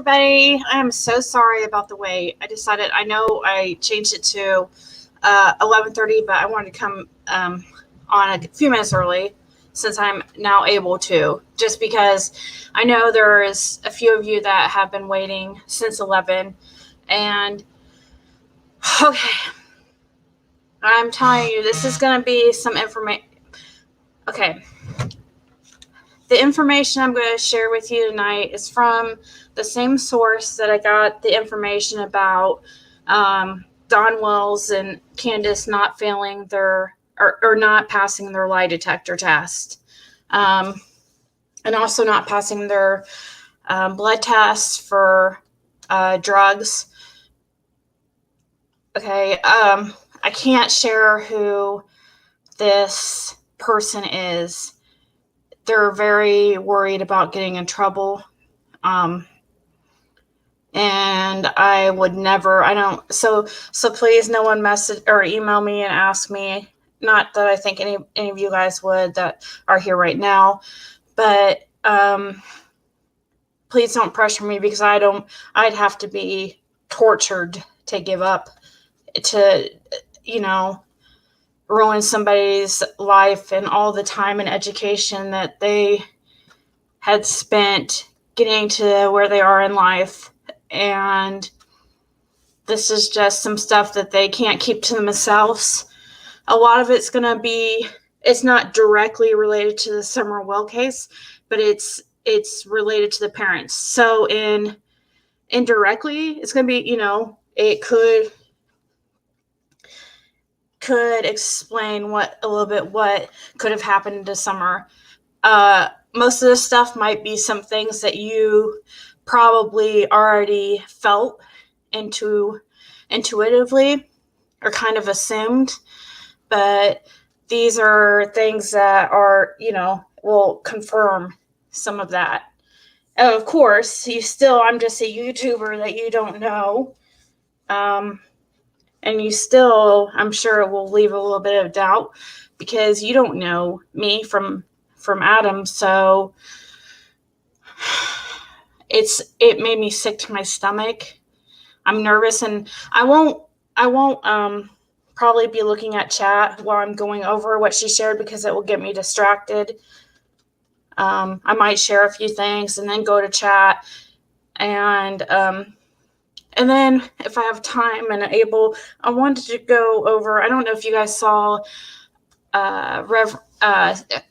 everybody. I am so sorry about the wait. I know I changed it to 11:30, but I wanted to come on a few minutes early since I'm now able to, just because I know there is a few of you that have been waiting since 11. And okay, I'm telling you, this is going to be some information. Okay. The information I'm going to share with you tonight is from the same source that I got the information about Don Wells and Candace not failing their or not passing their lie detector test, and also not passing their blood tests for drugs. Okay, I can't share who this person is. They're very worried about getting in trouble. And I would never, so please no one message or email me and ask me, not that I think any of you guys would that are here right now, but please don't pressure me, because I'd have to be tortured to give up, to, ruin somebody's life and all the time and education that they had spent getting to where they are in life. And this is just some stuff that they can't keep to themselves. A lot of it's going to be, it's not directly related to the Summer Well case, but it's related to the parents. So indirectly, it's going to be, it could explain what could have happened to Summer. Most of this stuff might be some things that you probably already felt intuitively or kind of assumed, but these are things that are, will confirm some of that. And of course, I'm just a YouTuber that you don't know. And you still, I'm sure it will leave a little bit of doubt, because you don't know me from Adam. So it made me sick to my stomach. I'm nervous, and I won't probably be looking at chat while I'm going over what she shared, because it will get me distracted. I might share a few things and then go to chat, and then if I have time and able, I wanted to go over, I don't know if you guys saw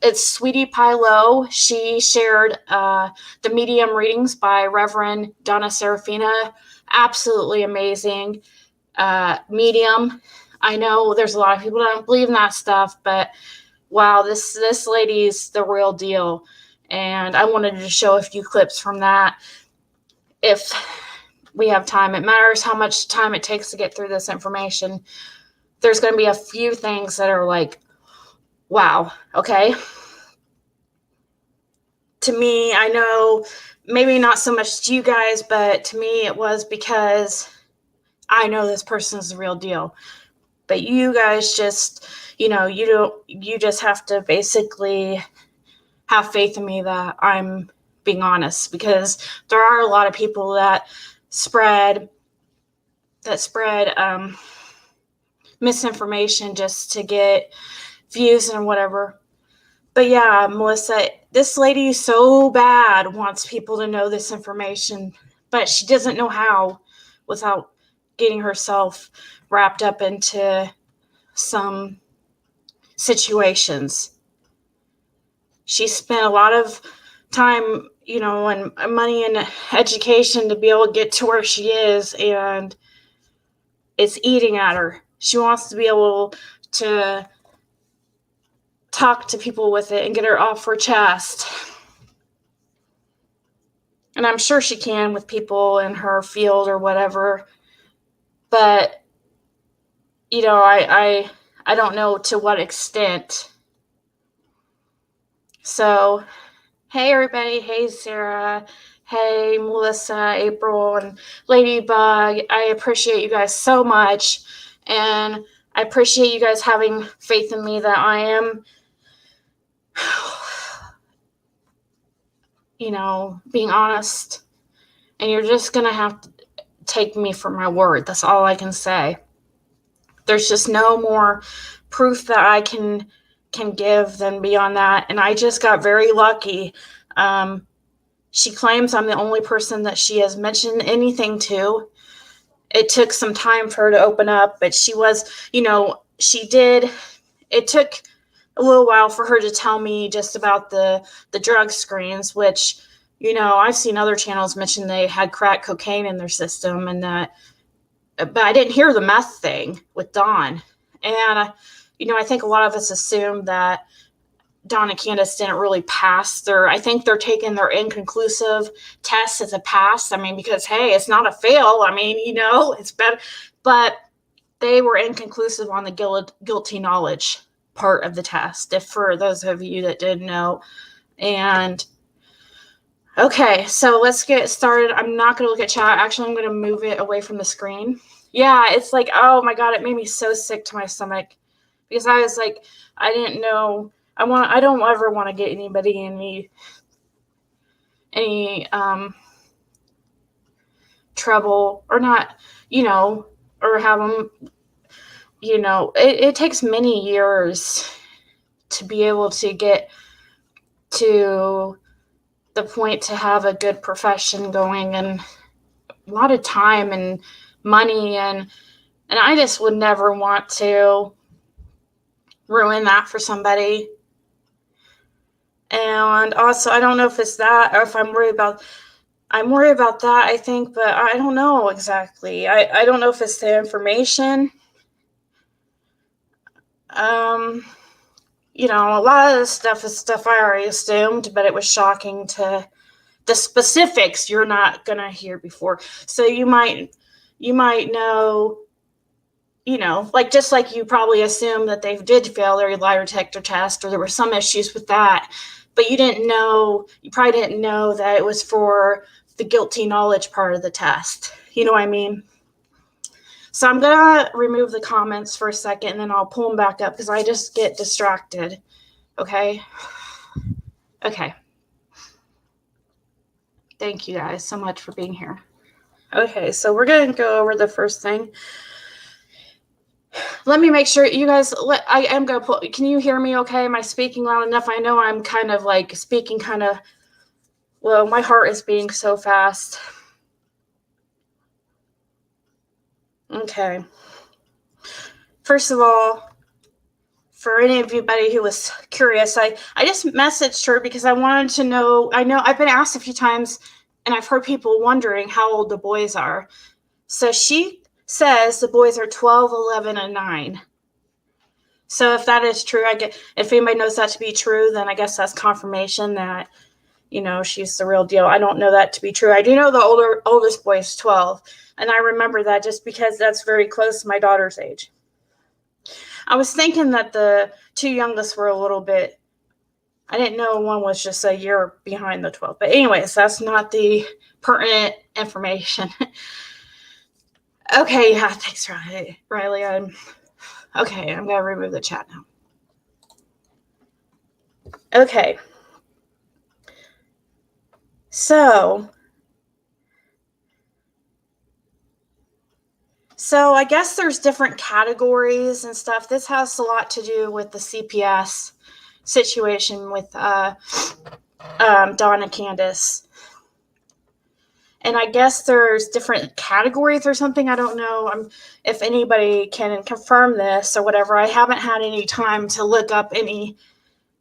it's Sweetie Pie Low. She shared the medium readings by Reverend Donna Serafina. Absolutely amazing medium. I know there's a lot of people that don't believe in that stuff, but wow, this lady's the real deal. And I wanted to show a few clips from that if we have time. It matters how much time it takes to get through this information. There's going to be a few things that are like, wow, okay. To me, I know maybe not so much to you guys, but to me it was, because I know this person is the real deal. But you guys just, you just have to basically have faith in me that I'm being honest, because there are a lot of people that spread misinformation just to get views and whatever. But yeah, Melissa, this lady so bad wants people to know this information, but she doesn't know how without getting herself wrapped up into some situations. She spent a lot of time, and money and education to be able to get to where she is, and it's eating at her. She wants to be able to talk to people with it and get her off her chest. And I'm sure she can with people in her field or whatever. But, I don't know to what extent. So, hey, everybody. Hey, Sarah. Hey, Melissa, April, and Ladybug. I appreciate you guys so much. And I appreciate you guys having faith in me that I am, being honest and you're just going to have to take me for my word. That's all I can say. There's just no more proof that I can give than beyond that. And I just got very lucky. She claims I'm the only person that she has mentioned anything to. It took some time for her to open up, but she was, she did. It took a little while for her to tell me just about the drug screens, which, I've seen other channels mention they had crack cocaine in their system, and that, but I didn't hear the meth thing with Dawn. And, I think a lot of us assume that Dawn and Candace didn't really pass I think they're taking their inconclusive tests as a pass. I mean, because, hey, it's not a fail. I mean, it's better. But they were inconclusive on the guilty knowledge part of the test, if for those of you that didn't know. And, okay, so let's get started. I'm not going to look at chat. Actually, I'm going to move it away from the screen. Yeah, it's like, oh, my God, it made me so sick to my stomach. Because I was like, I didn't know. I don't ever want to get anybody in any trouble, or not, or have them, it takes many years to be able to get to the point to have a good profession going, and a lot of time and money, and I just would never want to ruin that for somebody. And also, I don't know if it's that, or if I'm worried about that, I think, but I don't know exactly. I don't know if it's the information. A lot of this stuff is stuff I already assumed, but it was shocking to the specifics you're not going to hear before. So you might know, just like you probably assume that they did fail their lie detector test, or there were some issues with that, but you probably didn't know that it was for the guilty knowledge part of the test. You know what I mean? So I'm going to remove the comments for a second, and then I'll pull them back up because I just get distracted. Okay? Okay. Thank you guys so much for being here. Okay, so we're going to go over the first thing. Let me make sure you guys, I am going to pull, can you hear me okay? Am I speaking loud enough? I know I'm kind of like speaking well, my heart is beating so fast. Okay. First of all, for anybody who was curious, I just messaged her because I wanted to know. I know I've been asked a few times, and I've heard people wondering how old the boys are. So she says the boys are 12, 11, and 9. So if that is true, if anybody knows that to be true, then I guess that's confirmation that, she's the real deal. I don't know that to be true. I do know the oldest boy is 12, and I remember that just because that's very close to my daughter's age. I was thinking that the two youngest were a little bit, I didn't know one was just a year behind the 12. But anyways, that's not the pertinent information. Okay, yeah, thanks, Riley. I'm going to remove the chat now. Okay. So I guess there's different categories and stuff. This has a lot to do with the CPS situation with Dawn and Candace. And I guess there's different categories or something. I don't know if anybody can confirm this or whatever. I haven't had any time to look up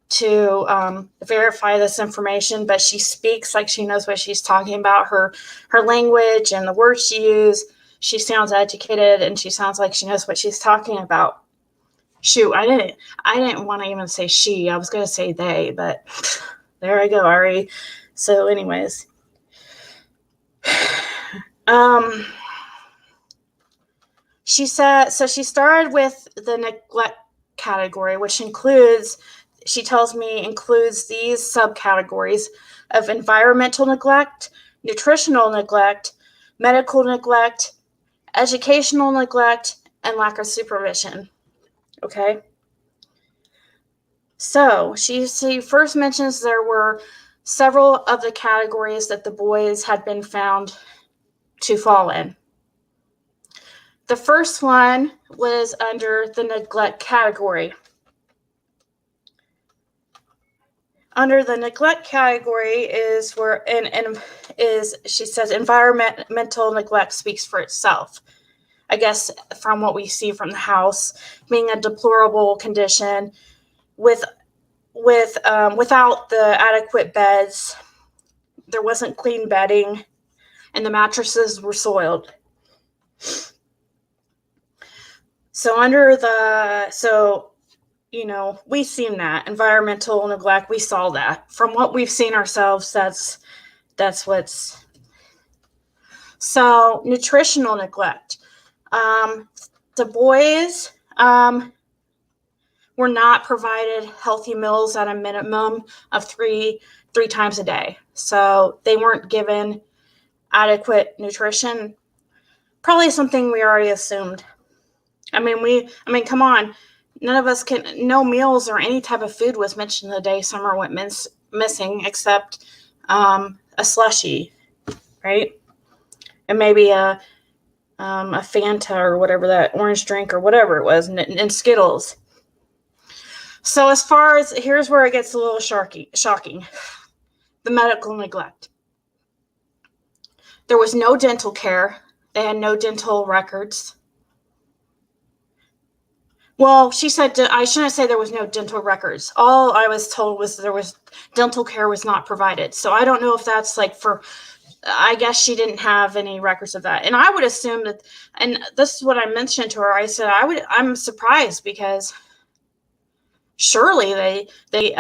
to verify this information, but she speaks like she knows what she's talking about. Her language and the words she used, she sounds educated, and she sounds like she knows what she's talking about. Shoot, I didn't want to even say she. I was going to say they, but there I go, Ari. So anyways, she said, so she started with the neglect category, which includes, she tells me, includes these subcategories of environmental neglect, nutritional neglect, medical neglect, educational neglect, and lack of supervision. Okay. So she first mentions there were several of the categories that the boys had been found to fall in. The first one was under the neglect category. Under the neglect category is where, she says environmental neglect speaks for itself. I guess from what we see from the house, being a deplorable condition without the adequate beds, there wasn't clean bedding, and the mattresses were soiled. We've seen that environmental neglect. We saw that from what we've seen ourselves. That's what's. So nutritional neglect. The boys were not provided healthy meals at a minimum of three times a day. So they weren't given adequate nutrition. Probably something we already assumed. I mean, come on. None of us no meals or any type of food was mentioned the day Summer went missing, except a slushie, right? And maybe a Fanta or whatever, that orange drink or whatever it was, and Skittles. So as far as, here's where it gets a little shocking. The medical neglect. There was no dental care. They had no dental records. Well, she said, I shouldn't say there was no dental records. All I was told was dental care was not provided. So I don't know if that's I guess she didn't have any records of that. And I would assume that, and this is what I mentioned to her. I said, I'm surprised because surely they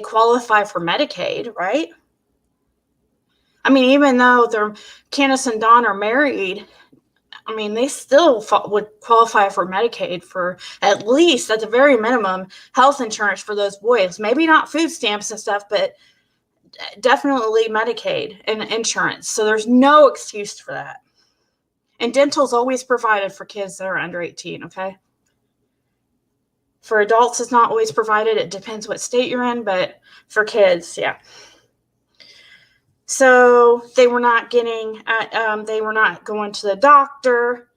qualify for Medicaid, right? I mean, even though Candace and Dawn are married, I mean, they still would qualify for Medicaid for at least, at the very minimum, health insurance for those boys. Maybe not food stamps and stuff, but definitely Medicaid and insurance. So there's no excuse for that. And dental is always provided for kids that are under 18, okay? For adults, it's not always provided. It depends what state you're in, but for kids, yeah. So they were not going to the doctor.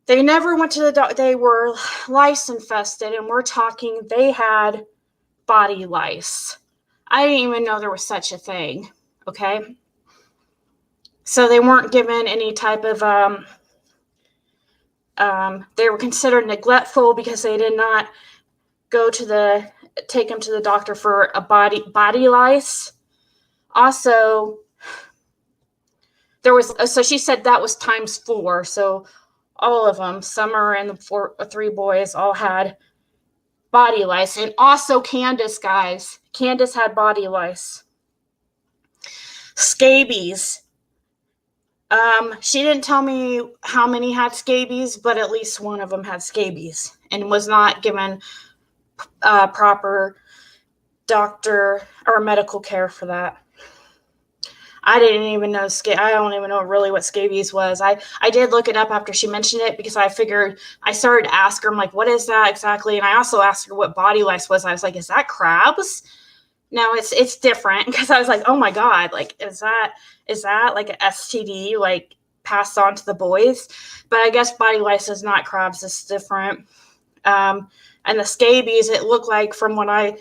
They never went to the doctor. They were lice infested, and we're talking they had body lice. I didn't even know there was such a thing, okay? So they weren't given any type of, they were considered neglectful because they did not take them to the doctor for a body lice. Also, so she said that was times 4. So all of them, Summer and the 3 boys, all had body lice. And also Candace, guys. Candace had body lice. Scabies. She didn't tell me how many had scabies, but at least one of them had scabies and was not given proper doctor or medical care for that. I didn't even know I don't even know really what scabies was. I did look it up after she mentioned it because I figured, I started to ask her, I'm like, what is that exactly? And I also asked her what body lice was. I was like, is that crabs? No, it's different, because I was like, oh my God, like, is that like an STD, like passed on to the boys? But I guess body lice is not crabs, it's different. And the scabies, it looked like, from when I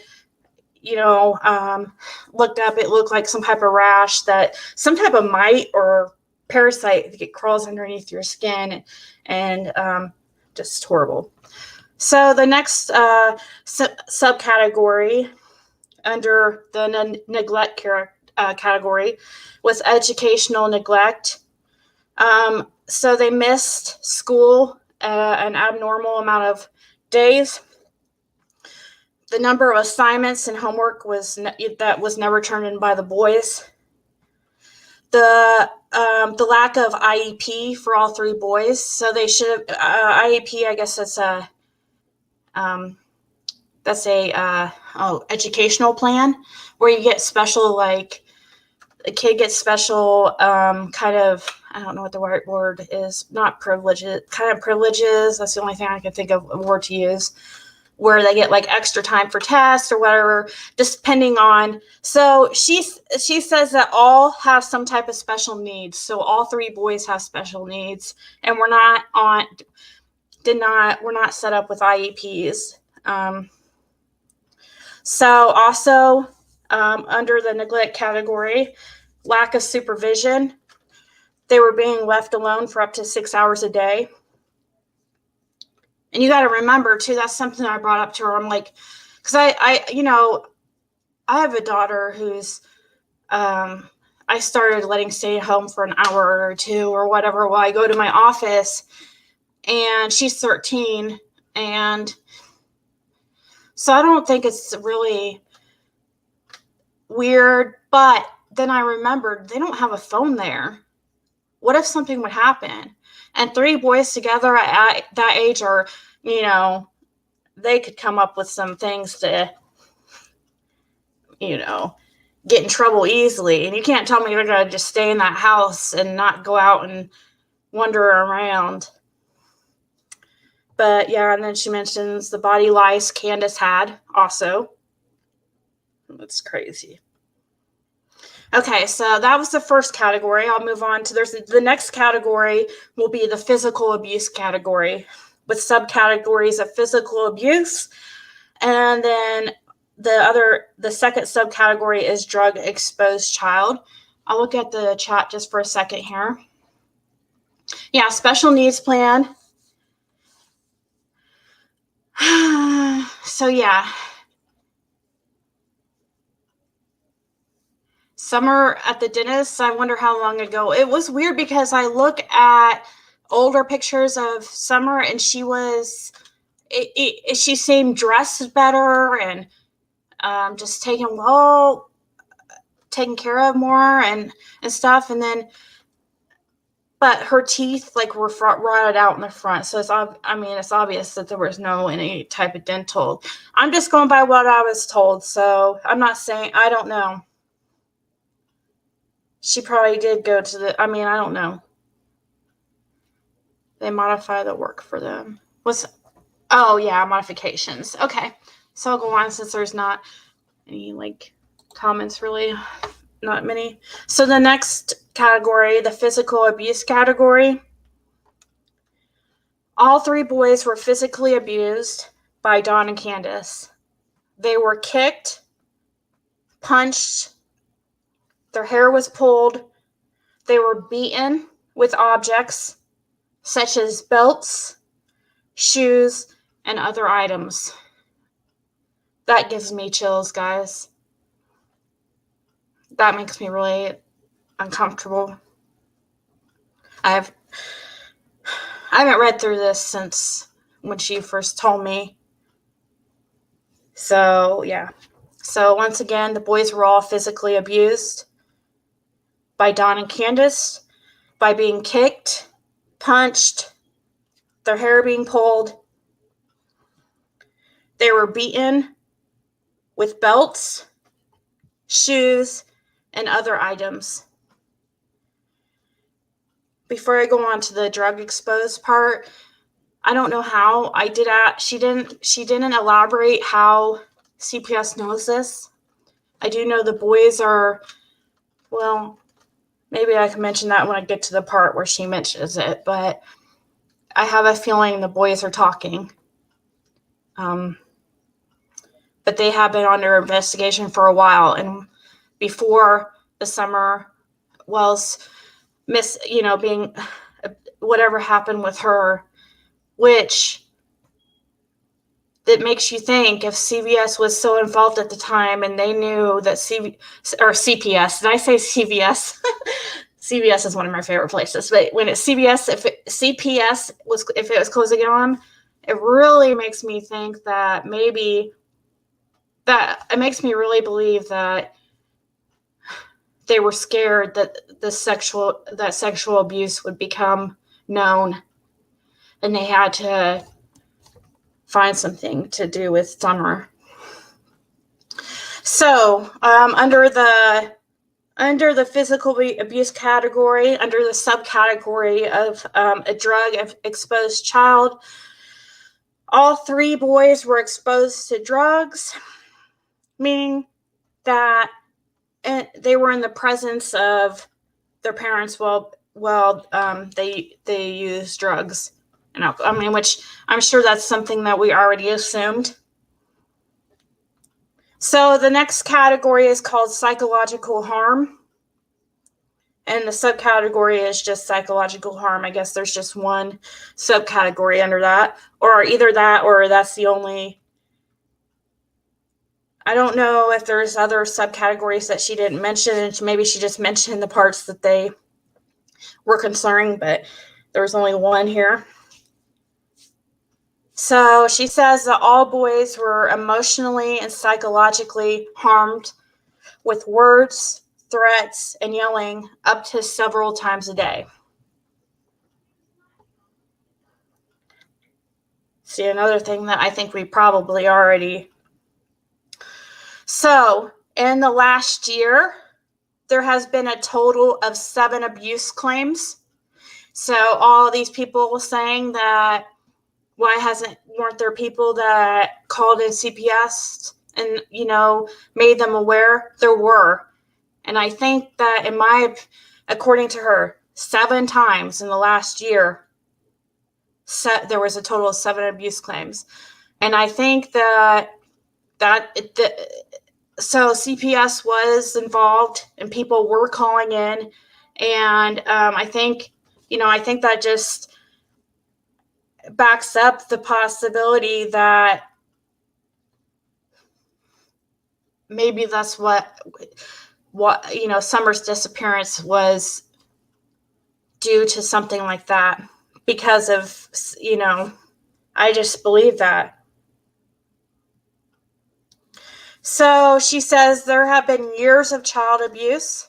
looked up, it looked like some type of rash, some type of mite or parasite that crawls underneath your skin, and just horrible. So the next subcategory under the neglect category was educational neglect. So they missed school an abnormal amount of days. The number of assignments and homework was never turned in by the boys. The lack of IEP for all 3 boys. So they should have IEP. I guess that's a educational plan where you get special, like a kid gets special kind of, I don't know what the right word is, not privileges, kind of privileges. That's the only thing I can think of a word to use. where they get like extra time for tests or whatever, depending on. So she says that all have some type of special needs. So all 3 boys have special needs, and we're not set up with IEPs. So also under the neglect category, lack of supervision. They were being left alone for up to 6 hours a day. And you got to remember too, that's something I brought up to her. I'm like, because I have a daughter who's, I started letting stay at home for an hour or 2 or whatever while I go to my office, and she's 13. And so I don't think it's really weird, but then I remembered they don't have a phone there. What if something would happen? And 3 boys together at that age are, they could come up with some things to, get in trouble easily. And you can't tell me they're going to just stay in that house and not go out and wander around. But yeah, and then she mentions the body lice Candace had also. That's crazy. Okay, so that was the first category. I'll move on to the next category will be the physical abuse category, with subcategories of physical abuse. And then the second subcategory is drug exposed child. I'll look at the chat just for a second here. Yeah, special needs plan. So yeah. Summer at the dentist, I wonder how long ago. It was weird because I look at older pictures of Summer and she seemed dressed better and just taken care of more and stuff. And then, but her teeth like were rotted out in the front. So it's obvious that there was any type of dental. I'm just going by what I was told. So I'm not saying, I don't know. She probably did go to I don't know. They modify the work for them. Modifications. Okay. So I'll go on since there's not any comments really. Not many. So the next category, the physical abuse category. All 3 boys were physically abused by Dawn and Candace. They were kicked, punched, their hair was pulled, they were beaten with objects such as belts, shoes, and other items. That gives me chills, guys. That makes me really uncomfortable. I haven't read through this since when she first told me. So, yeah. So, once again, the boys were all physically abused by Dawn and Candace, by being kicked, punched, their hair being pulled. They were beaten with belts, shoes, and other items. Before I go on to the drug exposed part, I don't know how she didn't elaborate how CPS knows this. I do know the boys are, well, maybe I can mention that when I get to the part where she mentions it, but I have a feeling the boys are talking. But they have been under investigation for a while, and before the Summer Wells being whatever happened with her, which that makes you think if CVS was so involved at the time and they knew that CPS, did I say CVS? CVS is one of my favorite places, but when it's CVS, if it was closing on, it really makes me think that it makes me really believe that they were scared that sexual abuse would become known, and they had to find something to do with Summer. So, under the physical abuse category, under the subcategory of a drug exposed child, All 3 boys were exposed to drugs, meaning that they were in the presence of their parents while they used drugs and alcohol. I mean, which I'm sure that's something that we already assumed. So the next category is called psychological harm. And the subcategory is just psychological harm. I guess there's just one subcategory under that, or either that or that's the only. I don't know if there's other subcategories that she didn't mention. Maybe she just mentioned the parts that they were concerning, but there was only one here. So she says that all boys were emotionally and psychologically harmed with words, threats, and yelling up to several times a day. See, another thing that I think we probably already. So, in the last year, there has been a total of 7 abuse claims. So, all these people saying that weren't there people that called in CPS and, made them aware? There were. And I think that according to her, 7 times in the last year, there was a total of 7 abuse claims. And I think so CPS was involved and people were calling in. And I think that just backs up the possibility that maybe that's what Summer's disappearance was due to something like that, because of, I just believe that. So she says there have been years of child abuse.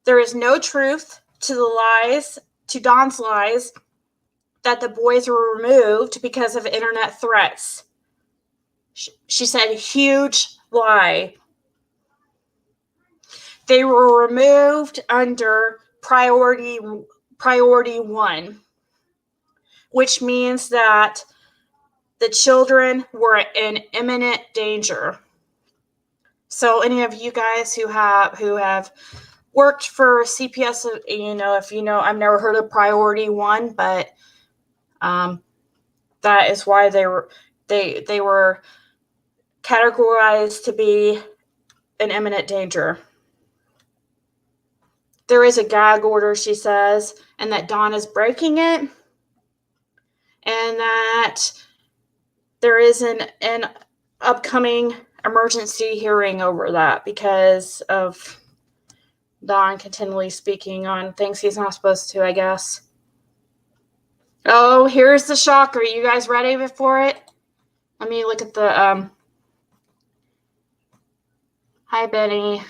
There is no truth to Dawn's lies that the boys were removed because of internet threats. She said, huge lie. They were removed under priority 1, which means that the children were in imminent danger. So any of you guys who have worked for CPS, if I've never heard of priority 1, but that is why they were categorized to be in imminent danger. There is a gag order, she says, and that Dawn is breaking it, and that there is an upcoming emergency hearing over that because of Dawn continually speaking on things he's not supposed to, I guess. Oh, here's the shocker. You guys ready for it? Let me look at the hi, Benny.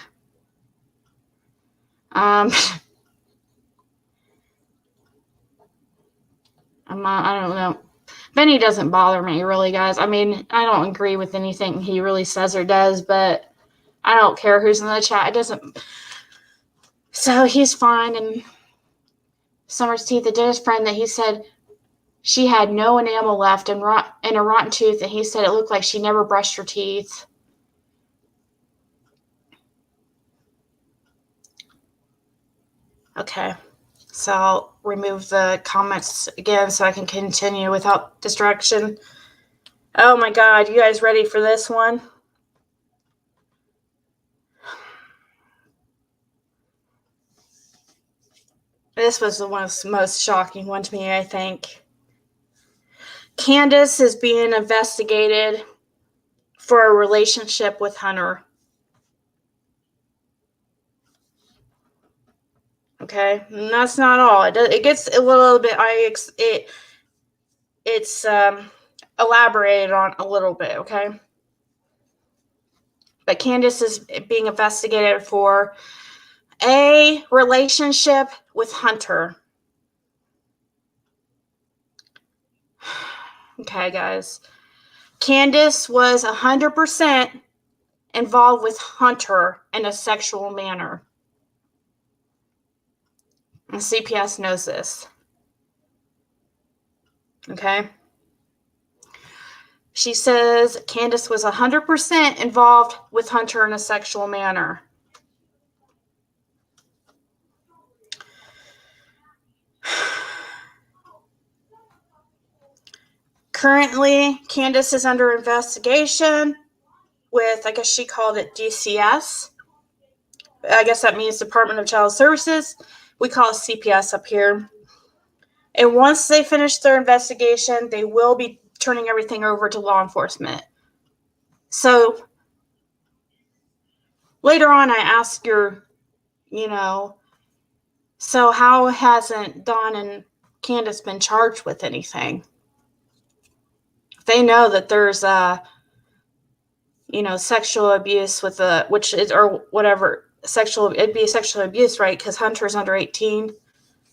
I don't know. Benny doesn't bother me, really, guys. I mean, I don't agree with anything he really says or does, but I don't care who's in the chat. It doesn't. So he's fine. And Summer's teeth, the dentist friend, that he said she had no enamel left and a rotten tooth, and he said it looked like she never brushed her teeth. Okay. So I'll remove the comments again so I can continue without distraction. Oh my God, you guys ready for this one? This was the most shocking one to me, I think. Candace is being investigated for a relationship with Hunter. Okay, and that's not all. It gets a little bit. It's elaborated on a little bit. Okay, but Candace is being investigated for a relationship with Hunter. Okay, guys. Candace was 100% involved with Hunter in a sexual manner. And CPS knows this. Okay? She says Candace was 100% involved with Hunter in a sexual manner. Currently, Candace is under investigation with, I guess she called it DCS. I guess that means Department of Child Services. We call it CPS up here. And once they finish their investigation, they will be turning everything over to law enforcement. So later on, I asked her, so how hasn't Dawn and Candace been charged with anything? They know that there's sexual abuse with which is, or whatever, it'd be sexual abuse, right? Because Hunter's under 18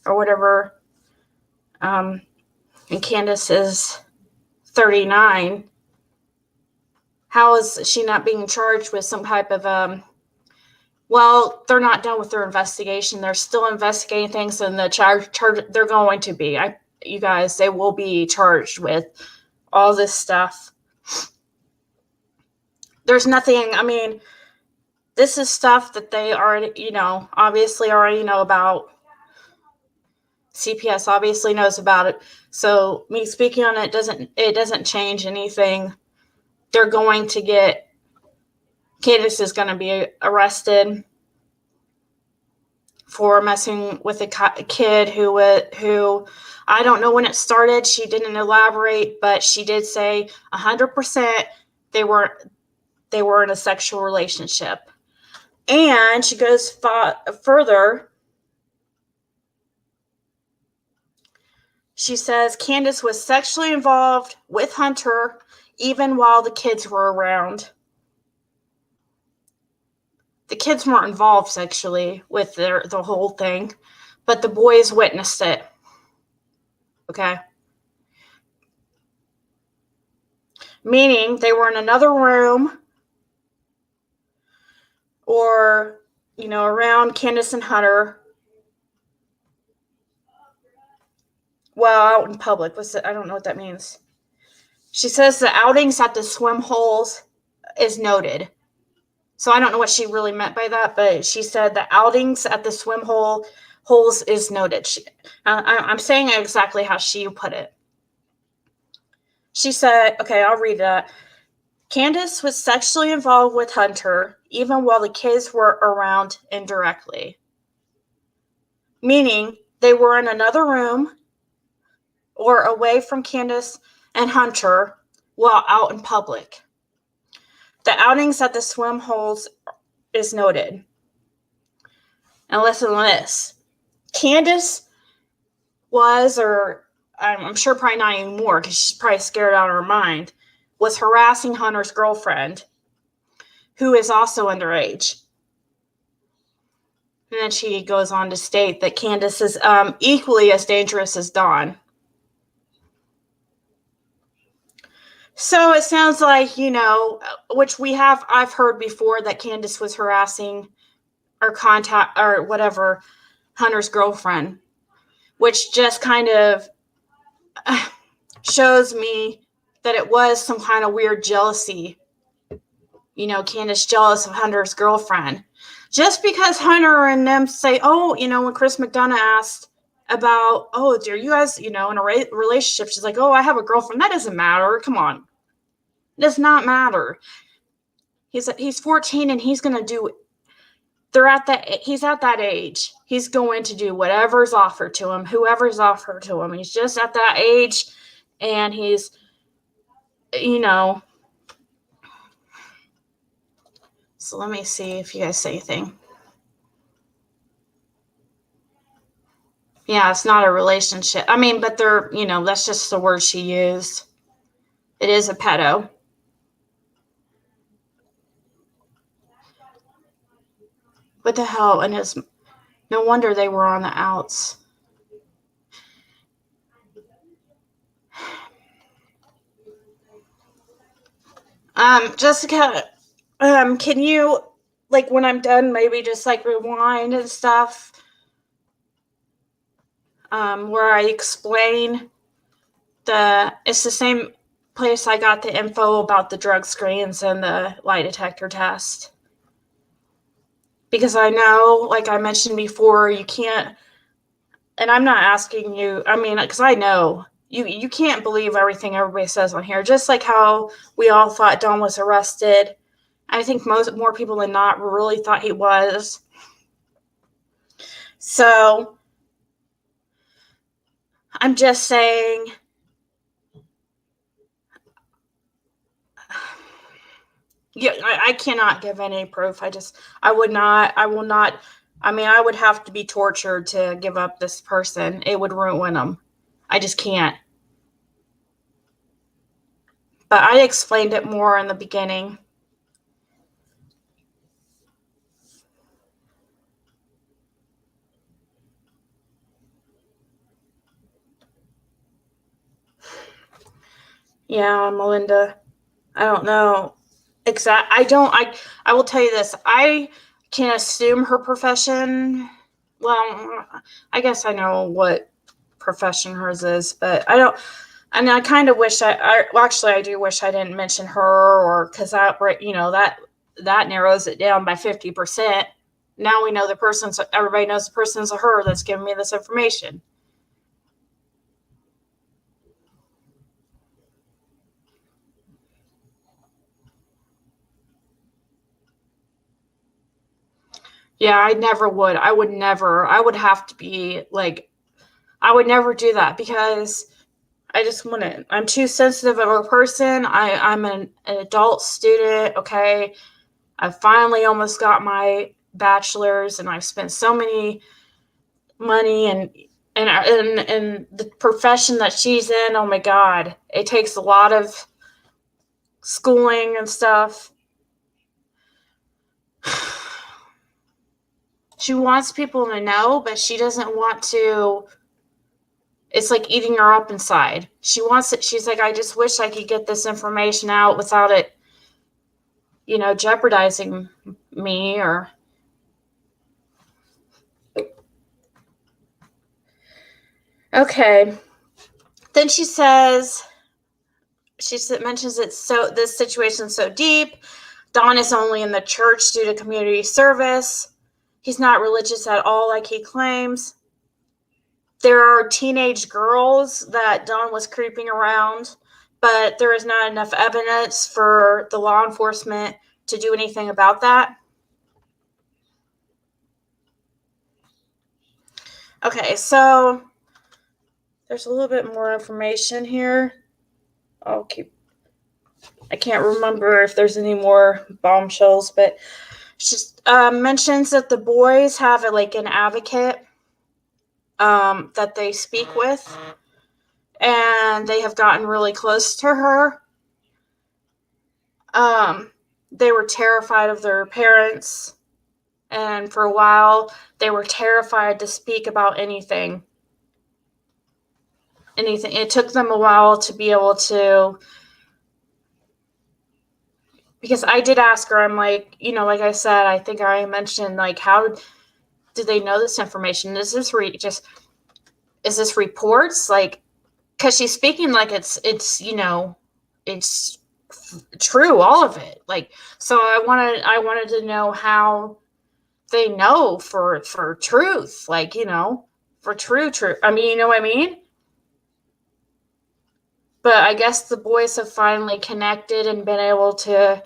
or whatever. And Candace is 39. How is she not being charged with some type of, well, they're not done with their investigation. They're still investigating things, and the charge they're going to be. You guys, they will be charged with all this stuff. There's nothing, this is stuff that they already, obviously already know about. CPS obviously knows about it. So me speaking on it doesn't change anything. They're going to Candace is going to be arrested for messing with a kid who I don't know when it started. She didn't elaborate, but she did say 100% they were in a sexual relationship. And she goes further. She says Candace was sexually involved with Hunter even while the kids were around. The kids weren't involved sexually with the whole thing, but the boys witnessed it. Okay? Meaning they were in another room or, around Candace and Hunter. Well, out in public. I don't know what that means. She says the outings at the swim holes is noted. So I don't know what she really meant by that, but she said the outings at the swim holes is noted. I'm saying exactly how she put it. She said, okay, I'll read that. Candace was sexually involved with Hunter even while the kids were around indirectly. Meaning they were in another room or away from Candace and Hunter while out in public. The outings at the swim holes is noted. And listen to this. Candace was, or I'm sure probably not anymore because she's probably scared out of her mind, was harassing Hunter's girlfriend, who is also underage. And then she goes on to state that Candace is equally as dangerous as Dawn. So it sounds like, which I've heard before, that Candace was harassing or whatever Hunter's girlfriend, which just kind of shows me that it was some kind of weird jealousy. Candace jealous of Hunter's girlfriend. Just because Hunter and them say, when Chris McDonough asked about, are you guys, in a relationship? She's like, I have a girlfriend. That doesn't matter. Come on. It does not matter. He's 14 and he's going to do, he's at that age. He's going to do whatever's offered to him, whoever's offered to him. He's just at that age and he's, So let me see if you guys say anything. Yeah, it's not a relationship. But they're, that's just the word she used. It is a pedo. What the hell? And it's no wonder they were on the outs. Jessica, can you, when I'm done, maybe just rewind and stuff? Where I explain it's the same place I got the info about the drug screens and the lie detector test. Because I know, like I mentioned before, you can't, and I'm not asking you, I mean, because I know, you can't believe everything everybody says on here. Just like how we all thought Don was arrested. I think more people than not really thought he was. So, I'm just saying, yeah, I cannot give any proof. I will not, I mean, I would have to be tortured to give up this person. It would ruin them. I just can't. But I explained it more in the beginning. Yeah, Melinda. I don't know. I will tell you this. I can assume her profession. Well, I guess I know what profession hers is, but I don't. And I kind of wish actually, I do wish I didn't mention her, or because that, that narrows it down by 50%. Now we know everybody knows the person's a her that's giving me this information. Yeah, I never would. I would never. I would have to be like, I would never do that because I just wouldn't. I'm too sensitive of a person. I'm an adult student, okay? I finally almost got my bachelor's, and I've spent so many money and the profession that she's in. Oh my God, it takes a lot of schooling and stuff. She wants people to know, but she doesn't want to. It's like eating her up inside. She wants it. She's like, I just wish I could get this information out without it, jeopardizing me or. Okay. Then she mentions this situation's so deep. Don is only in the church due to community service. He's not religious at all like he claims. There are teenage girls that Don was creeping around, but there is not enough evidence for the law enforcement to do anything about that. Okay, so there's a little bit more information here. I can't remember if there's any more bombshells, but she mentions that the boys have an advocate that they speak with, and they have gotten really close to her. They were terrified of their parents, and for a while they were terrified to speak about anything. It took them a while to be able to, because I did ask her, I'm like, like I said, I think I mentioned, like, how do they know this information? Is this reports? Like, because she's speaking like it's true, all of it. Like, so I wanted to know how they know for truth, like, for true. I mean, you know what I mean? But I guess the boys have finally connected and been able to,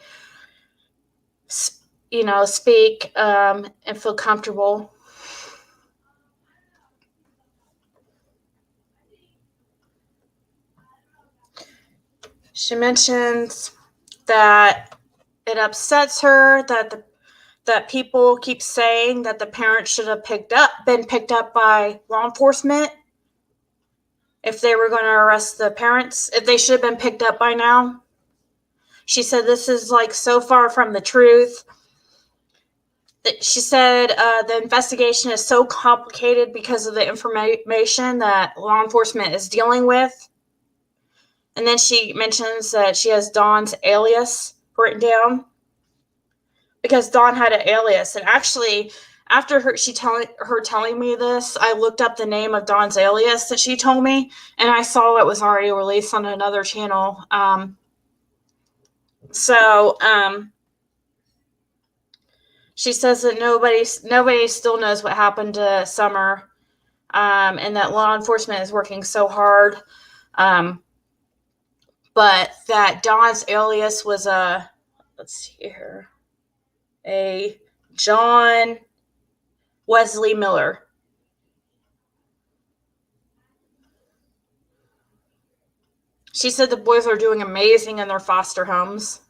speak and feel comfortable. She mentions that it upsets her that people keep saying that the parents should have been picked up by law enforcement. If they were going to arrest the parents, if they should have been picked up by now. She said this is like so far from the truth. She said the investigation is so complicated because of the information that law enforcement is dealing with. And then she mentions that she has Dawn's alias written down, because Dawn had an alias. And actually, after her telling me this, I looked up the name of Dawn's alias that she told me, and I saw it was already released on another channel. She says that nobody still knows what happened to Summer, and that law enforcement is working so hard. But that Dawn's alias was let's see here, a John Wesley Miller. She said the boys are doing amazing in their foster homes.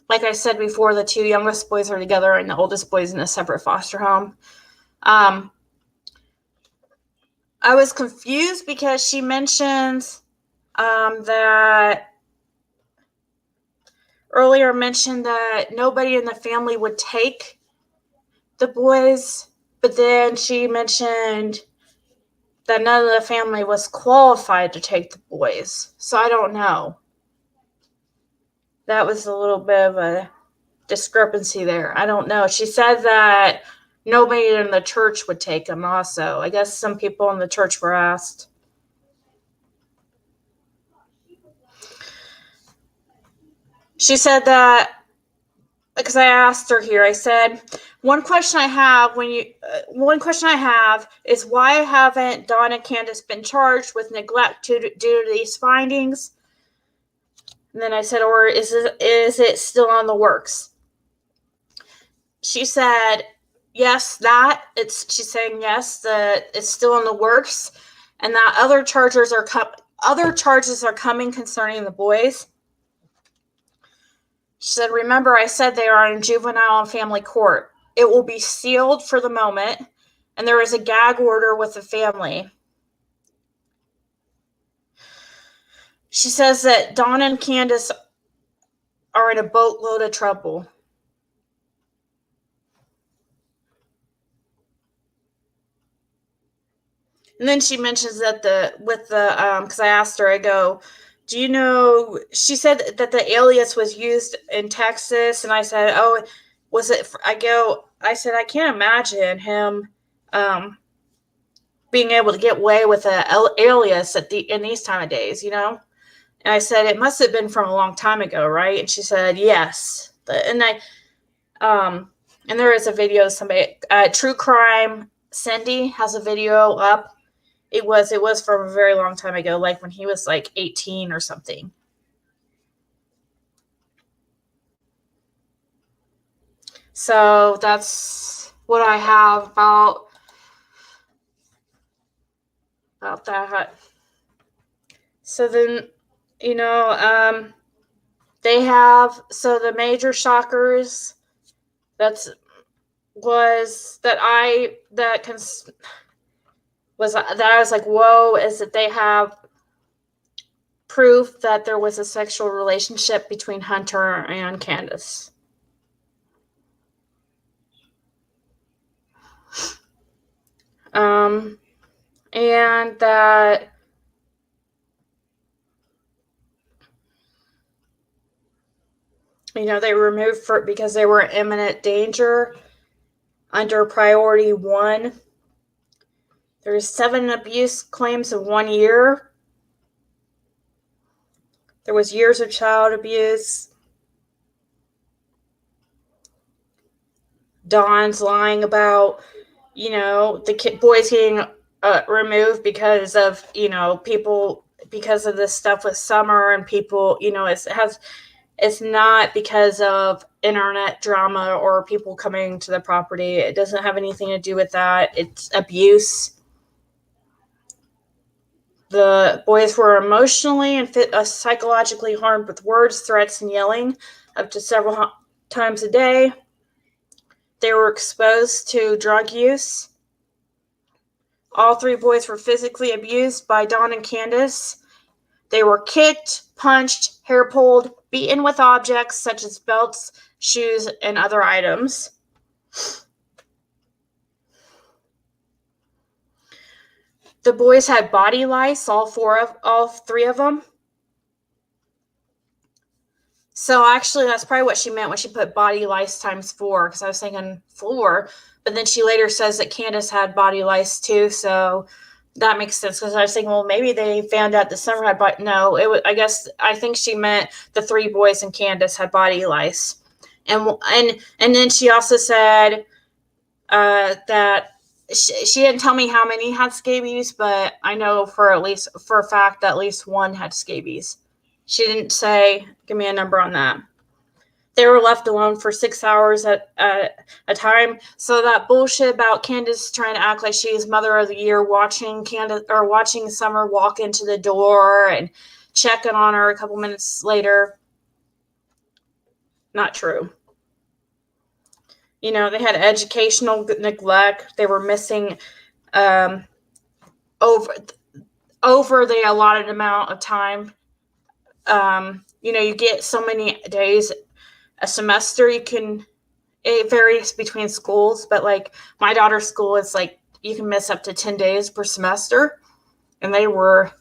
Like I said before, the two youngest boys are together and the oldest boy's in a separate foster home. I was confused because she mentions that earlier mentioned that nobody in the family would take the boys, but then she mentioned that none of the family was qualified to take the boys. So I don't know. That was a little bit of a discrepancy there. I don't know. She said that nobody in the church would take them also. I guess some people in the church were asked. She said that, because I asked her here, I said, one question I have is why haven't Dawn and Candace been charged with neglect due to these findings? And then I said, or is it still on the works? She said, yes, she's saying yes, that it's still in the works, and that other charges are coming concerning the boys. She said, remember, I said they are in juvenile and family court. It will be sealed for the moment, and there is a gag order with the family. She says that Dawn and Candace are in a boatload of trouble. And then she mentions that because I asked her, I go, do you know, she said that the alias was used in Texas, and I said, oh, was it, I said, I can't imagine him being able to get away with an alias in these time of days, you know? And I said, it must have been from a long time ago, right? And she said, yes. And there is a video, somebody, True Crime Cindy has a video up. It was from a very long time ago, like when he was like 18 or something. So that's what I have about that. So then, you know, they have, so the major shockers that I was like, whoa, is that they have proof that there was a sexual relationship between Hunter and Candace. And that they were removed because they were in imminent danger under priority 1. There's 7 abuse claims in 1 year. There was years of child abuse. Dawn's lying about, the boys getting removed because of, people, because of this stuff with Summer and people, it's not because of internet drama or people coming to the property. It doesn't have anything to do with that. It's abuse. The boys were emotionally and psychologically harmed with words, threats, and yelling up to several times a day. They were exposed to drug use. All 3 boys were physically abused by Dawn and Candace. They were kicked, punched, hair pulled, beaten with objects such as belts, shoes, and other items. The boys had body lice, all 3 of them. So actually, that's probably what she meant when she put body lice times 4, because I was thinking 4. But then she later says that Candace had body lice too, so that makes sense. Because I was thinking, well, maybe they found out that Summer had, but no, it was. I think she meant the 3 boys and Candace had body lice, and then she also said that she didn't tell me how many had scabies, but I know for a fact that at least one had scabies. She didn't say, give me a number on that. They were left alone for 6 hours at a time. So that bullshit about Candace trying to act like she's Mother of the Year, watching Summer walk into the door and checking on her a couple minutes later, not true. They had educational neglect. They were missing over the allotted amount of time. You get so many days a semester. It varies between schools, but like my daughter's school is like you can miss up to 10 days per semester, and they were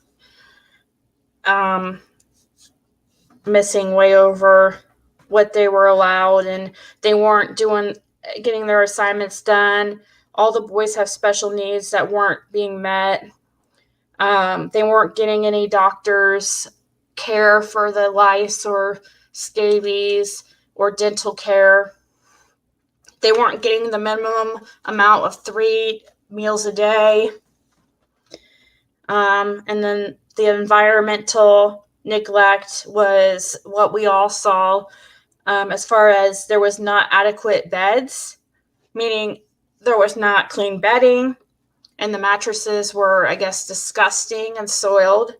missing way over what they were allowed, and they weren't getting their assignments done. All the boys have special needs that weren't being met. They weren't getting any doctors care for the lice or scabies or dental care. They weren't getting the minimum amount of 3 meals a day. And then the environmental neglect was what we all saw, as far as there was not adequate beds, meaning there was not clean bedding, and the mattresses were, I guess, disgusting and soiled.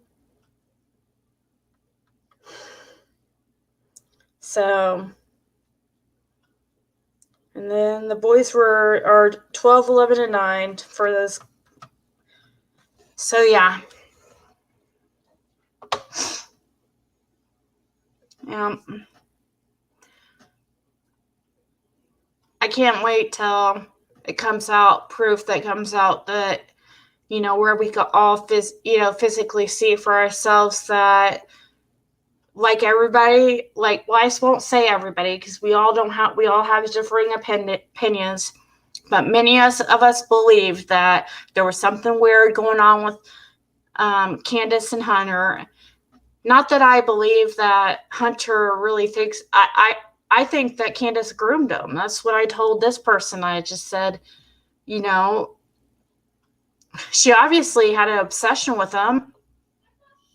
So, and then the boys are 12, 11, and 9 for those. So, yeah. I can't wait till it comes out, proof that comes out that, where we could all physically see for ourselves that, like everybody, well, I won't say everybody, because we all have differing opinions, but many of us believe that there was something weird going on with Candace and Hunter. Not that I believe that Hunter really thinks. I think that Candace groomed him. That's what I told this person. I just said, she obviously had an obsession with him.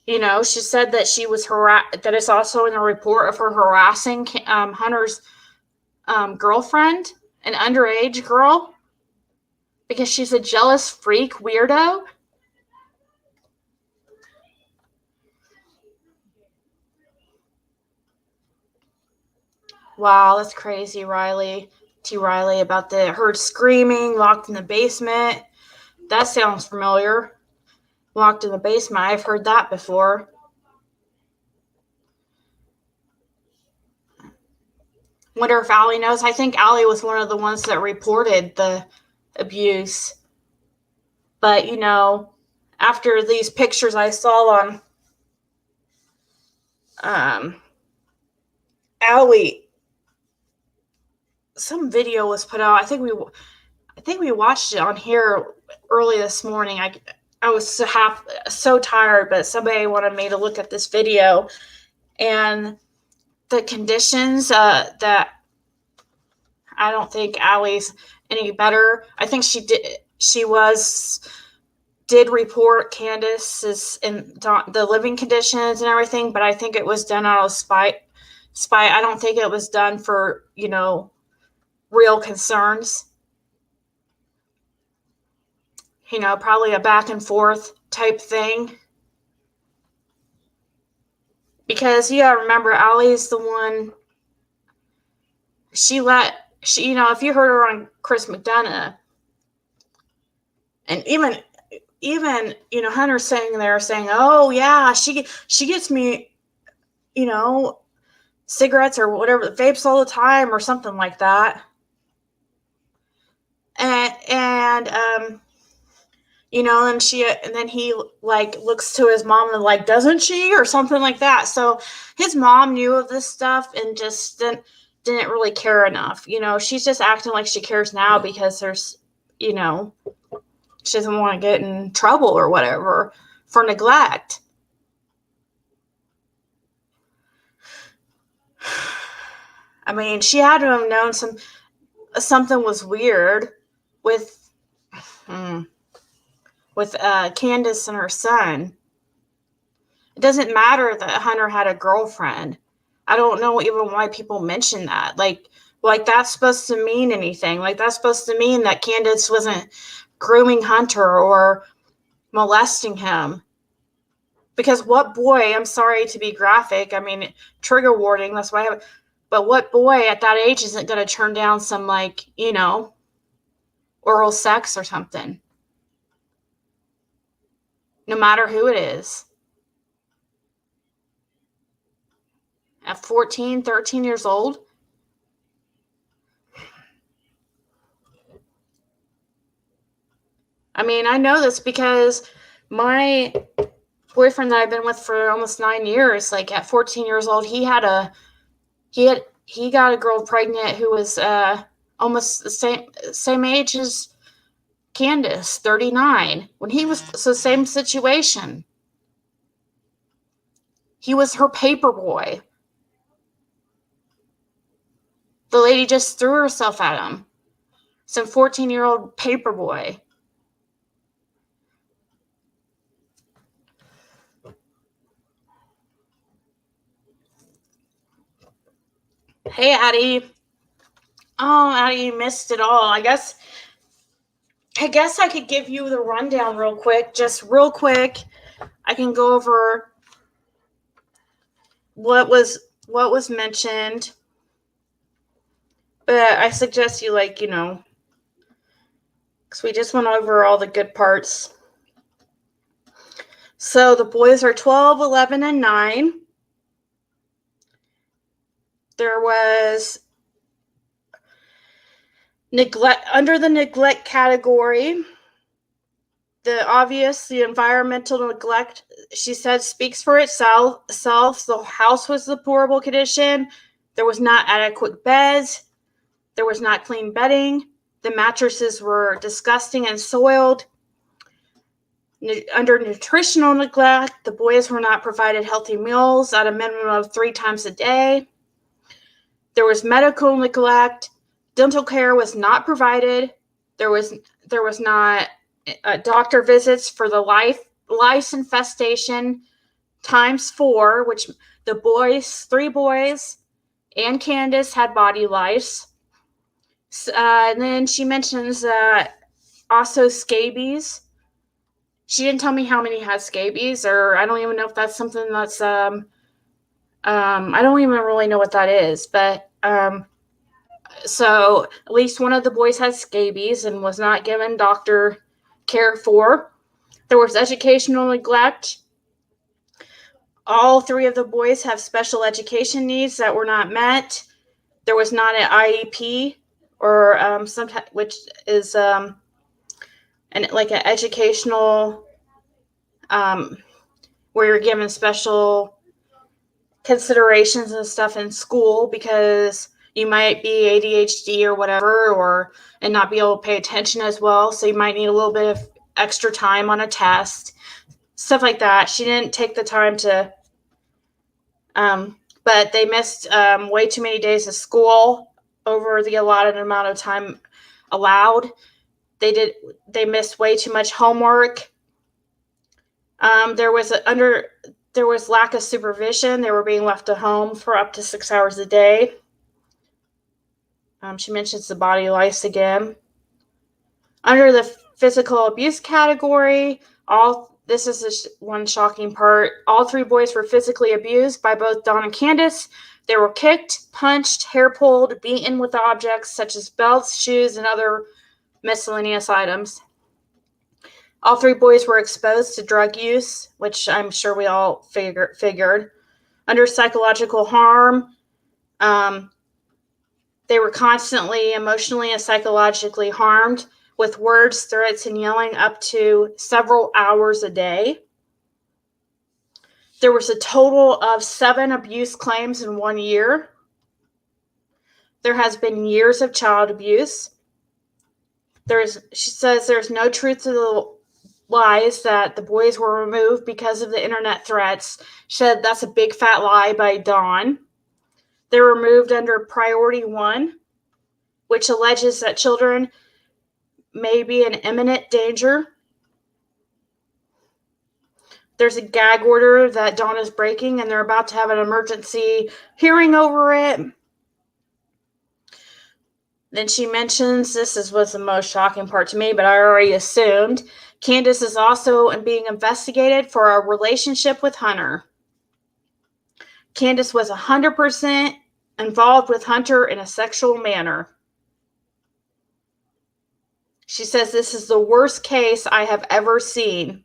She said that she was that it's also in a report of her harassing Hunter's girlfriend, an underage girl, because she's a jealous freak weirdo. Wow, that's crazy, Riley. T. Riley, about her screaming, locked in the basement. That sounds familiar. Locked in the basement. I've heard that before. Wonder if Allie knows. I think Allie was one of the ones that reported the abuse. But, after these pictures I saw on Allie, some video was put out. I think we watched it on here early this morning. I was so tired, but somebody wanted me to look at this video, and the conditions that I don't think Allie's any better. I think she did report Candace's in the living conditions and everything, but I think it was done out of spite. I don't think it was done for, real concerns. Probably a back and forth type thing. Because you gotta remember, Allie's the one, if you heard her on Chris McDonough, and even Hunter saying, oh yeah, she gets me, cigarettes or whatever, vapes all the time or something like that. And and then he like looks to his mom and like, doesn't she, or something like that. So his mom knew of this stuff and just didn't really care enough. She's just acting like she cares now because there's, she doesn't want to get in trouble or whatever for neglect. I mean, she had to have known something was weird with Candace and her son. It doesn't matter that Hunter had a girlfriend. I don't know even why people mention that. Like that's supposed to mean anything. Like that's supposed to mean that Candace wasn't grooming Hunter or molesting him. Because what boy, I'm sorry to be graphic, I mean, trigger warning, that's why I have, but what boy at that age isn't going to turn down some, like, oral sex or something? No matter who it is. At 14, 13 years old? I mean, I know this because my boyfriend that I've been with for almost 9 years, like at 14 years old, he got a girl pregnant who was almost the same age as Candace, 39, when he was the same situation. He was her paper boy. The lady just threw herself at him. Some 14-year-old paper boy. Hey, Addie. Oh, Addie, you missed it all. I guess I could give you the rundown real quick. Just real quick. I can go over what was mentioned. But I suggest you, because we just went over all the good parts. So the boys are 12, 11, and 9. There was neglect under the neglect category. The environmental neglect, she said, speaks for itself. The house was deplorable condition. There was not adequate beds. There was not clean bedding. The mattresses were disgusting and soiled. Under nutritional neglect, the boys were not provided healthy meals at a minimum of 3 times a day. There was medical neglect. Dental care was not provided. There was not doctor visits for the lice infestation ×4, which the 3 boys and Candace had body lice. And then she mentions also scabies. She didn't tell me how many had scabies, or I don't even know if that's something that's I don't even really know what that is, but so at least one of the boys had scabies and was not given doctor care for. There was educational neglect. All 3 of the boys have special education needs that were not met. There was not an IEP or which is an educational where you're given special considerations and stuff in school because you might be ADHD or whatever, and not be able to pay attention as well. So you might need a little bit of extra time on a test, stuff like that. She didn't take the time to, but they missed way too many days of school over the allotted amount of time allowed. They missed way too much homework. There was lack of supervision. They were being left at home for up to 6 hours a day. She mentions the body lice again. Under the physical abuse category, this is one shocking part. All 3 boys were physically abused by both Dawn and Candace. They were kicked, punched, hair pulled, beaten with objects such as belts, shoes, and other miscellaneous items. All 3 boys were exposed to drug use, which I'm sure we all figured. Under psychological harm, they were constantly emotionally and psychologically harmed, with words, threats, and yelling up to several hours a day. There was a total of 7 abuse claims in 1 year. There has been years of child abuse. She says there's no truth to the lies that the boys were removed because of the internet threats. She said that's a big fat lie by Dawn. They were removed under Priority 1, which alleges that children may be in imminent danger. There's a gag order that Dawn is breaking, and they're about to have an emergency hearing over it. Then she mentions, was the most shocking part to me, but I already assumed, Candace is also being investigated for a relationship with Hunter. Candace was 100% involved with Hunter in a sexual manner. She says this is the worst case I have ever seen.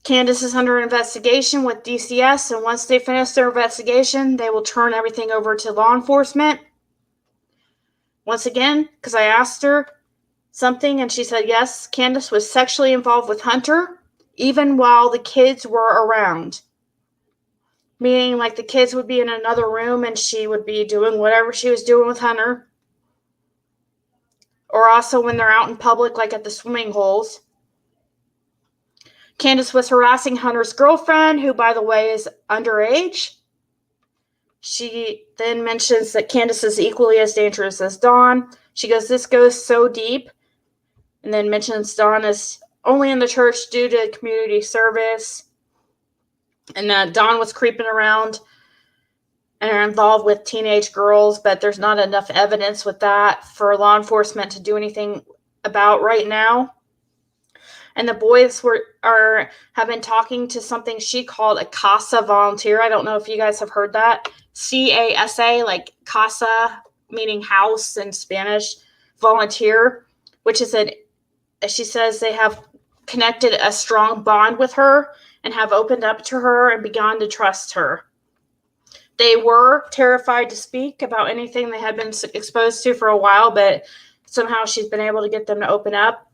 Candace is under investigation with DCS, and once they finish their investigation, they will turn everything over to law enforcement. Once again, because I asked her something, and she said, yes, Candace was sexually involved with Hunter, even while the kids were around. Meaning, like, the kids would be in another room, and she would be doing whatever she was doing with Hunter. Or also when they're out in public, like at the swimming holes. Candace was harassing Hunter's girlfriend, who, by the way, is underage. She then mentions that Candace is equally as dangerous as Dawn. She goes, this goes so deep. And then mentions Dawn is only in the church due to community service. And that Dawn was creeping around and are involved with teenage girls, but there's not enough evidence with that for law enforcement to do anything about right now. And the boys have been talking to something she called a CASA volunteer. I don't know if you guys have heard that. CASA, like casa, meaning house in Spanish, volunteer, which is she says they have connected a strong bond with her and have opened up to her and begun to trust her. They were terrified to speak about anything they had been exposed to for a while, but somehow she's been able to get them to open up.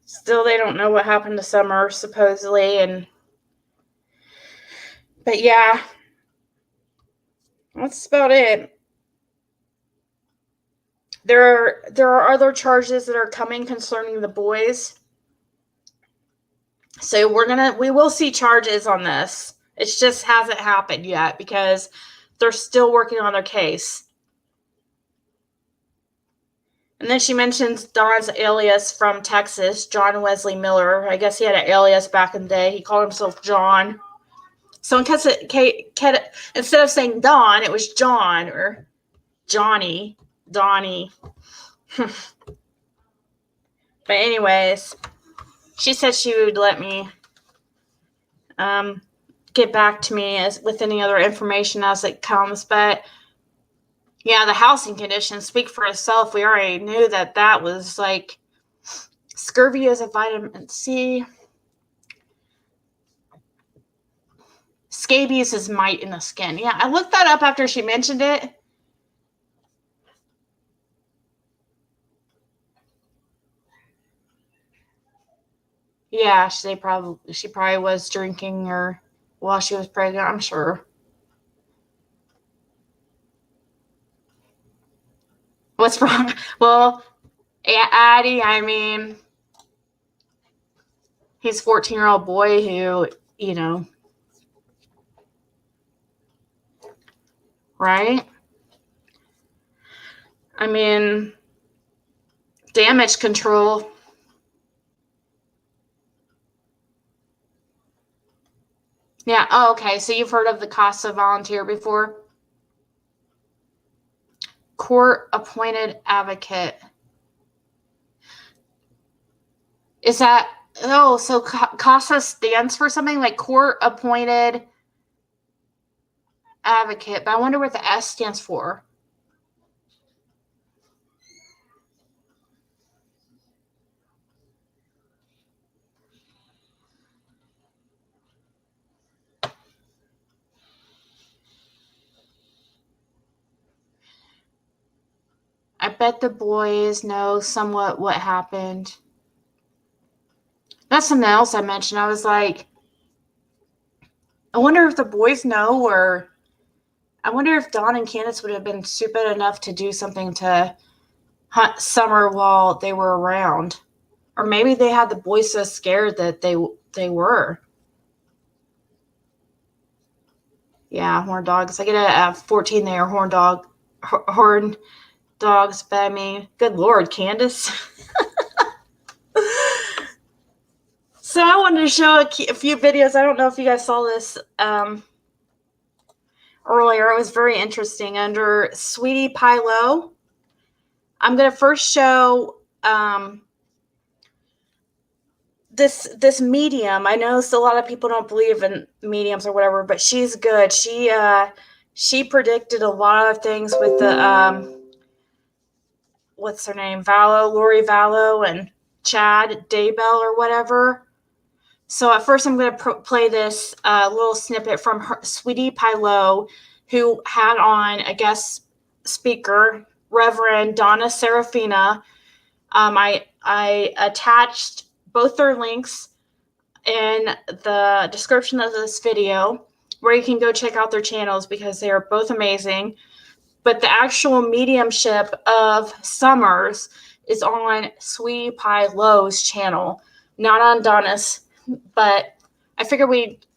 Still, they don't know what happened to Summer, supposedly, but yeah, that's about it. There are other charges that are coming concerning the boys. So we will see charges on this. It just hasn't happened yet because they're still working on their case. And then she mentions Don's alias from Texas, John Wesley Miller. I guess he had an alias back in the day. He called himself John. So instead of saying Don, it was John or Johnny, Donnie. But anyways, she said she would let me get back to me with any other information as it comes. But yeah, the housing conditions speak for itself. We already knew that was like scurvy is a vitamin C. Scabies is mite in the skin. Yeah, I looked that up after she mentioned it. Yeah, she probably was drinking or while she was pregnant, I'm sure. What's wrong? Well, Addie, I mean, he's a 14-year-old boy who, right? I mean, damage control. Yeah. Oh, okay. So you've heard of the CASA volunteer before? Court-appointed advocate. Is that... Oh, so CASA stands for something like court-appointed advocate, but I wonder what the S stands for. bet the boys know somewhat what happened. That's something else I mentioned. I was like, I wonder if the boys know, or I wonder if Dawn and Candace would have been stupid enough to do something to hunt Summer while they were around. Or maybe they had the boys so scared that they were. Yeah, horn dogs. I get a 14 there, horn dogs. But I mean, good Lord, Candace. So I wanted to show a few videos. I don't know if you guys saw this earlier. It was very interesting. Under Sweetie Pie Low, I'm going to first show this medium. I know a lot of people don't believe in mediums or whatever, but she's good. She predicted a lot of things with the what's her name, Lori Vallow and Chad Daybell or whatever. So at first I'm going to play this little snippet from Sweetie Pie Low, who had on a guest speaker, Reverend Donna Serafina. I attached both their links in the description of this video, where you can go check out their channels because they are both amazing. But the actual mediumship of Summers is on Sweetie Pie Low's channel, not on Donna's. But I figured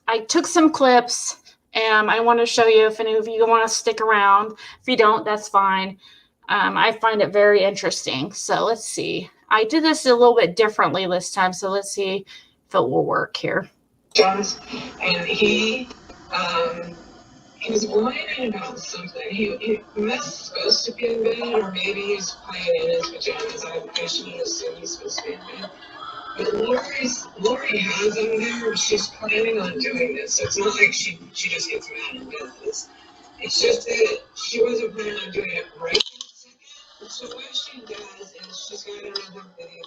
I took some clips, and I want to show you if any of you want to stick around. If you don't, that's fine. I find it very interesting. So let's see. I did this a little bit differently this time, so let's see if it will work here. And he was whining about something. He was supposed to be in bed, or maybe he was playing in his pajamas. I shouldn't assume he's supposed to be in bed. But Lori has him there. She's planning on doing this. So it's not like she just gets mad and does this. It's just that she wasn't planning on doing it right that second. So what she does is she's got another video.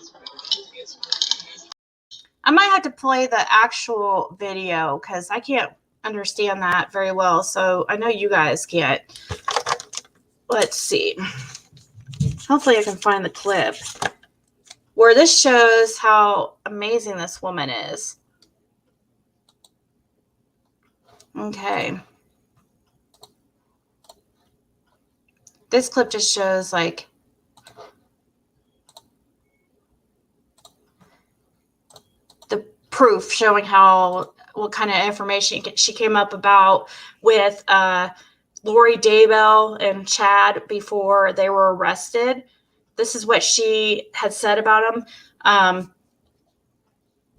I might have to play the actual video because I can't understand that very well. So I know you guys can't. Let's see. Hopefully I can find the clip where this shows how amazing this woman is. Okay. This clip just shows like the proof showing what kind of information she came up about with Lori Daybell and Chad before they were arrested. This is what she had said about them.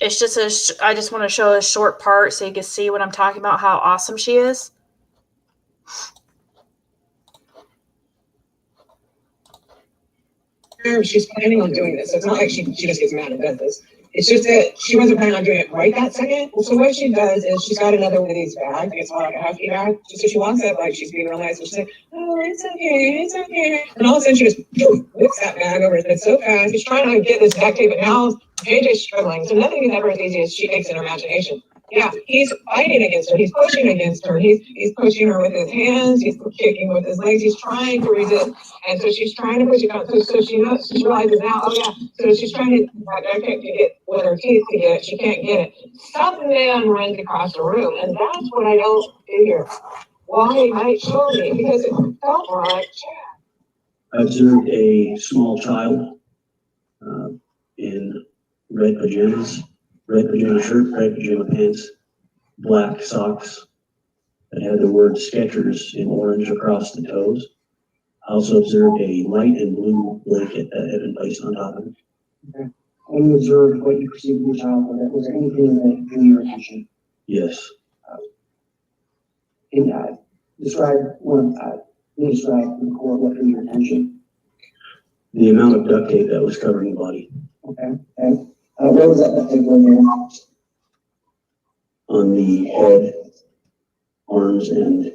It's just I just want to show a short part so you can see what I'm talking about, how awesome she is. She's planning on doing this. So it's not like she just gets mad and does this. It's just that she wasn't planning on doing it right that second. So what she does is she's got another one of these bags. It's like a hefty bag. Just so she wants it, like she's being real nice. And she's like, oh, it's okay, it's okay. And all of a sudden she just whips that bag over his head so fast. He's trying to get this duct tape, but now JJ's struggling. So nothing is ever as easy as she thinks in her imagination. Yeah, he's fighting against her. He's pushing against her. He's pushing her with his hands. He's kicking with his legs. He's trying to resist. And so she's trying to push it out. So she knows, she realizes now, oh yeah. So she's trying to, okay, to get with her teeth to get it. She can't get it. Some man runs across the room. And that's what I don't figure. Why might show me? Because it felt like Chad. I observed a small child in red pajamas. Red pajama shirt, red pajama pants, black socks that had the word Skechers in orange across the toes. I also observed a light and blue blanket that had been placed on top of it. Okay. When you observed what you perceived in your childhood, was there anything that drew your attention? Yes. Describe the core of what drew your attention. The amount of duct tape that was covering the body. Okay. And where was that duct tape going? On the head, arms, and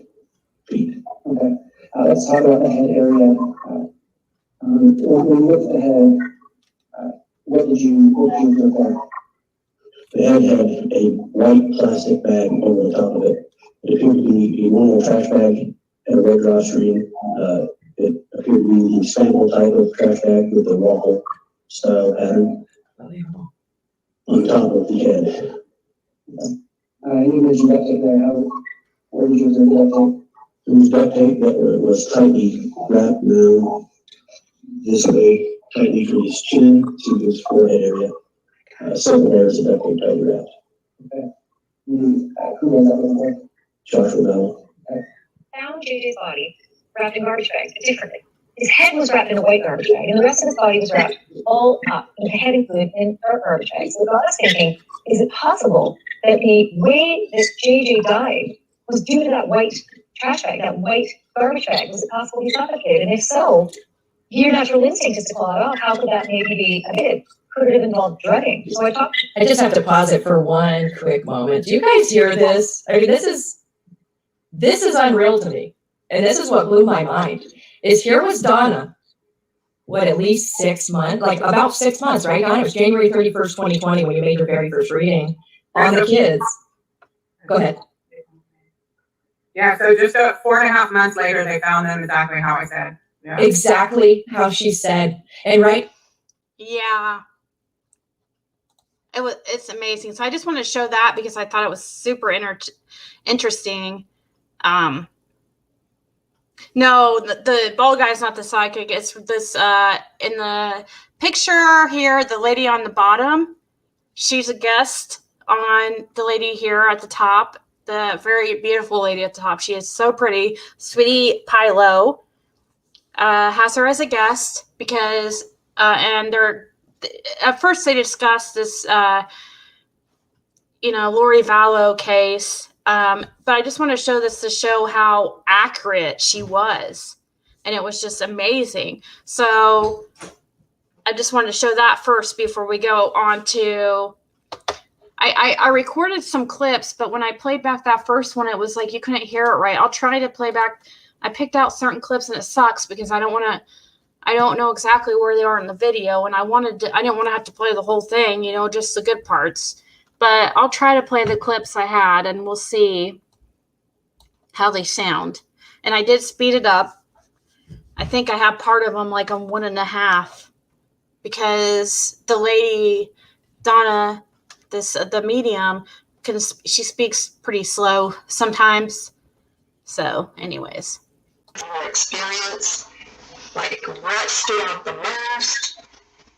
feet. Okay. Let's talk about the head area. When you looked at the head, what did you observe there? The head had a white plastic bag over the top of it. It appeared to be a normal trash bag and a red drawstring. It appeared appeared to be the sample type of trash bag with the waffle style pattern on top of the head. You mentioned duct tape there. Where did you observe duct tape? It was duct tape that was tightly wrapped around this way, tightly from his chin to his forehead area. Several layers of duct tape tightly wrapped. Okay. Who was that with? Joshua Bell. Found JJ's body wrapped in garbage bags, but differently. His head was wrapped in a white garbage bag, and the rest of his body was wrapped all up, and the head included in a garbage bag. So what I was thinking, is it possible that the way that JJ died was due to that white trash bag, that white garbage bag? Was it possible he suffocated? And if so, your natural instinct is to claw it off. How could that maybe be avoided? Could it have involved drugging? So I just have to pause it for one quick moment. Do you guys hear this? I mean, this is unreal to me. And this is what blew my mind. Is here was Donna, what, at least 6 months, like about 6 months, right, Donna? It was January 31st, 2020 when you made your very first reading on the kids. Go ahead. Yeah, so just 4.5 months later, they found them exactly how I said. Yeah. Exactly how she said. And right? Yeah. It's amazing. So I just want to show that because I thought it was super interesting. No, the bald guy's not the psychic. It's this in the picture here, the lady on the bottom, she's a guest on the lady here at the top, the very beautiful lady at the top. She is so pretty. Sweetie Pilo has her as a guest because and they're at first they discussed this Lori Vallow case. But I just want to show this to show how accurate she was. And it was just amazing. So I just wanted to show that first before we go on to, I recorded some clips, but when I played back that first one, it was like you couldn't hear it right. I'll try to play back. I picked out certain clips and it sucks because I don't know exactly where they are in the video. And I didn't want to have to play the whole thing, just the good parts. But I'll try to play the clips I had, and we'll see how they sound. And I did speed it up. I think I have part of them like on 1.5 because the lady, Donna, the medium, she speaks pretty slow sometimes. So, anyways. Experience, like what stood out the most?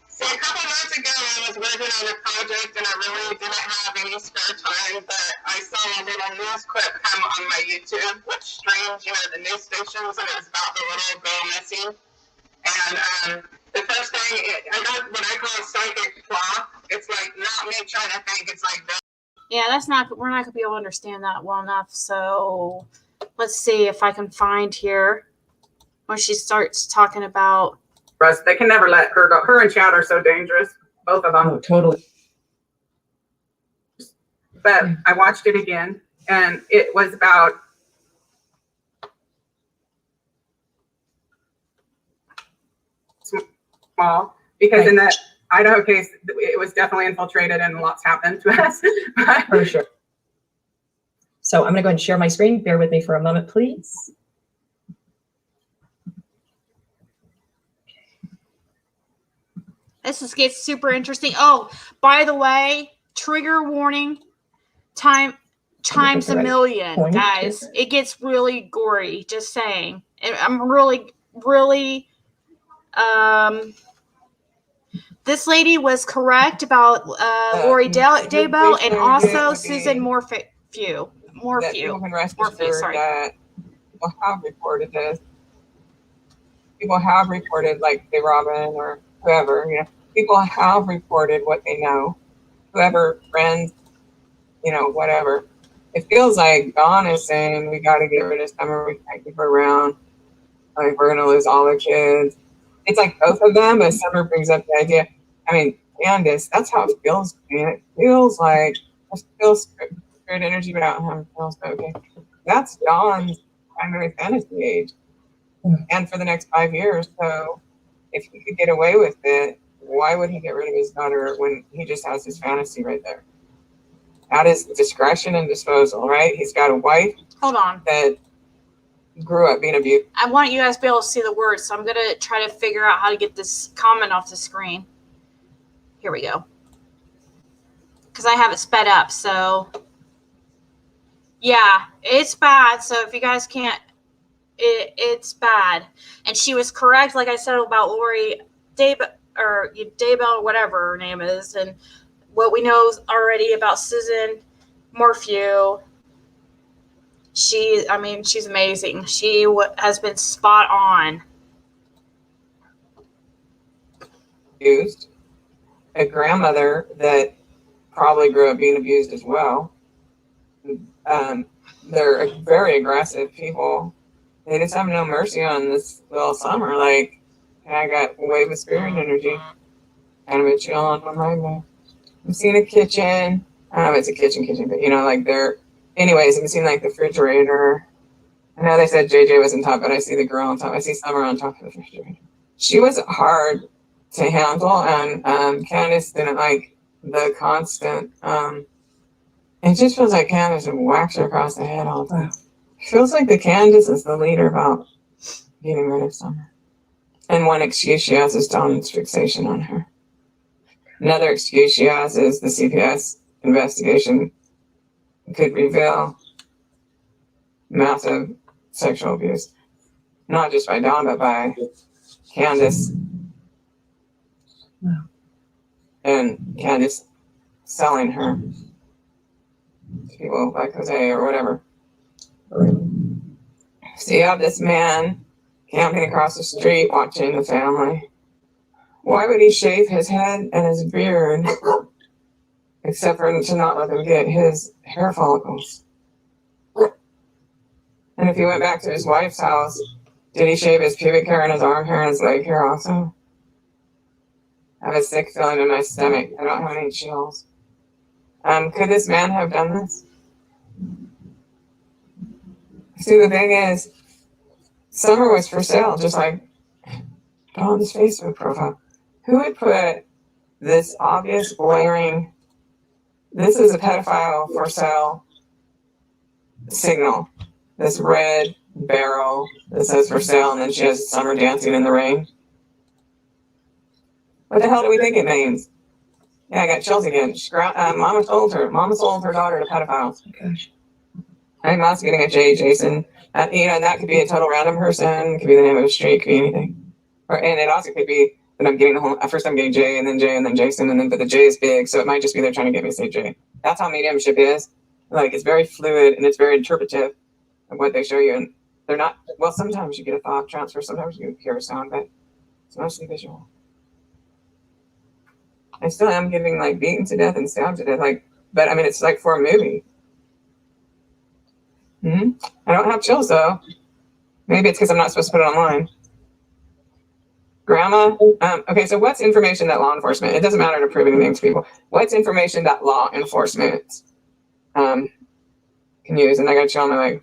So a couple months ago, I was working on a project and I really didn't have any spare time, but I saw a little news clip come on my YouTube, which streams, the news stations, and it was about the little girl missing. And the first thing, I got what I call psychic clock. It's like not me trying to think, it's like this. Yeah, we're not going to be able to understand that well enough. So let's see if I can find here when she starts talking about. They can never let her go. Her and Chad are so dangerous, both of them. Oh, totally. But I watched it again, and it was about small, because in that Idaho case, it was definitely infiltrated and lots happened to us. For sure. So I'm going to go ahead and share my screen. Bear with me for a moment, please. This gets super interesting. Oh, by the way, trigger warning, times a million, guys. It gets really gory, just saying. And I'm really, this lady was correct about Lori Dabo and also Susan Morphew. You can rest assured that people have reported this. People have reported, like, say, Robin or whoever, people have reported what they know. Whoever, friends, whatever. It feels like Dawn is saying we got to get rid of Summer. We can't keep her around. Like, we're going to lose all the kids. It's like both of them, but Summer brings up the idea. I mean, Candace, that's how it feels. It feels like I feel spirit energy about him. Feels okay. That's Dawn's primary fantasy age. And for the next 5 years. So if he could get away with it, why would he get rid of his daughter when he just has his fantasy right there? That is discretion and disposal, right? He's got a wife. Hold on. That grew up being abused. I want you guys to be able to see the words, so I'm gonna try to figure out how to get this comment off the screen. Here we go. Because I have it sped up, so yeah, it's bad. So if you guys can't, it's bad. And she was correct, like I said about Lori Daybell, or whatever her name is, and what we know already about Susan Morphew. She's amazing. She has been spot on. Abused. A grandmother that probably grew up being abused as well. They're very aggressive people. They just have no mercy on this little Summer. Like, I got way with spirit energy. Kind of a chill on my mind there. I'm seeing a kitchen. I don't know if it's a kitchen, but like anyways, I'm seeing like the refrigerator. I know they said JJ was on top, but I see the girl on top. I see Summer on top of the refrigerator. She was hard to handle, and Candace didn't like the constant. It just feels like Candace would whack her across the head all the time. Feels like the Candace is the leader about getting rid of Summer. And one excuse she has is Don's fixation on her. Another excuse she has is the CPS investigation could reveal massive sexual abuse, not just by Dawn, but by Candace. Wow. And Candace selling her to people like Jose or whatever. So you have this man camping across the street watching the family. Why would he shave his head and his beard except for to not let them get his hair follicles? And if he went back to his wife's house, did he shave his pubic hair and his arm hair and his leg hair also? I have a sick feeling in my stomach. I don't have any chills. Could this man have done this? See, the thing is, Summer was for sale, just like Dawn's Facebook profile. Who would put this obvious, glaring, this is a pedophile for sale signal, this red barrel that says for sale, and then she has Summer dancing in the rain? What the hell do we think it means? Yeah, I got chills again. Mama sold her daughter to pedophiles. Oh my gosh. I'm not getting a J, Jason. That could be a total random person. It could be the name of a street. Could be anything. And it also could be that I'm getting first I'm getting J, and then Jason, but the J is big, so it might just be they're trying to get me to say J. That's how mediumship is. Like, it's very fluid and it's very interpretive of what they show you. And they're not, well, sometimes you get a thought transfer, sometimes you hear a sound, but it's mostly visual. I still am getting like beaten to death and stabbed to death, but I mean, it's like for a movie. I don't have chills though. Maybe it's because I'm not supposed to put it online. Grandma, okay, so what's information that law enforcement, it doesn't matter to prove anything to people. What's information that law enforcement can use? And I got a chill on my leg.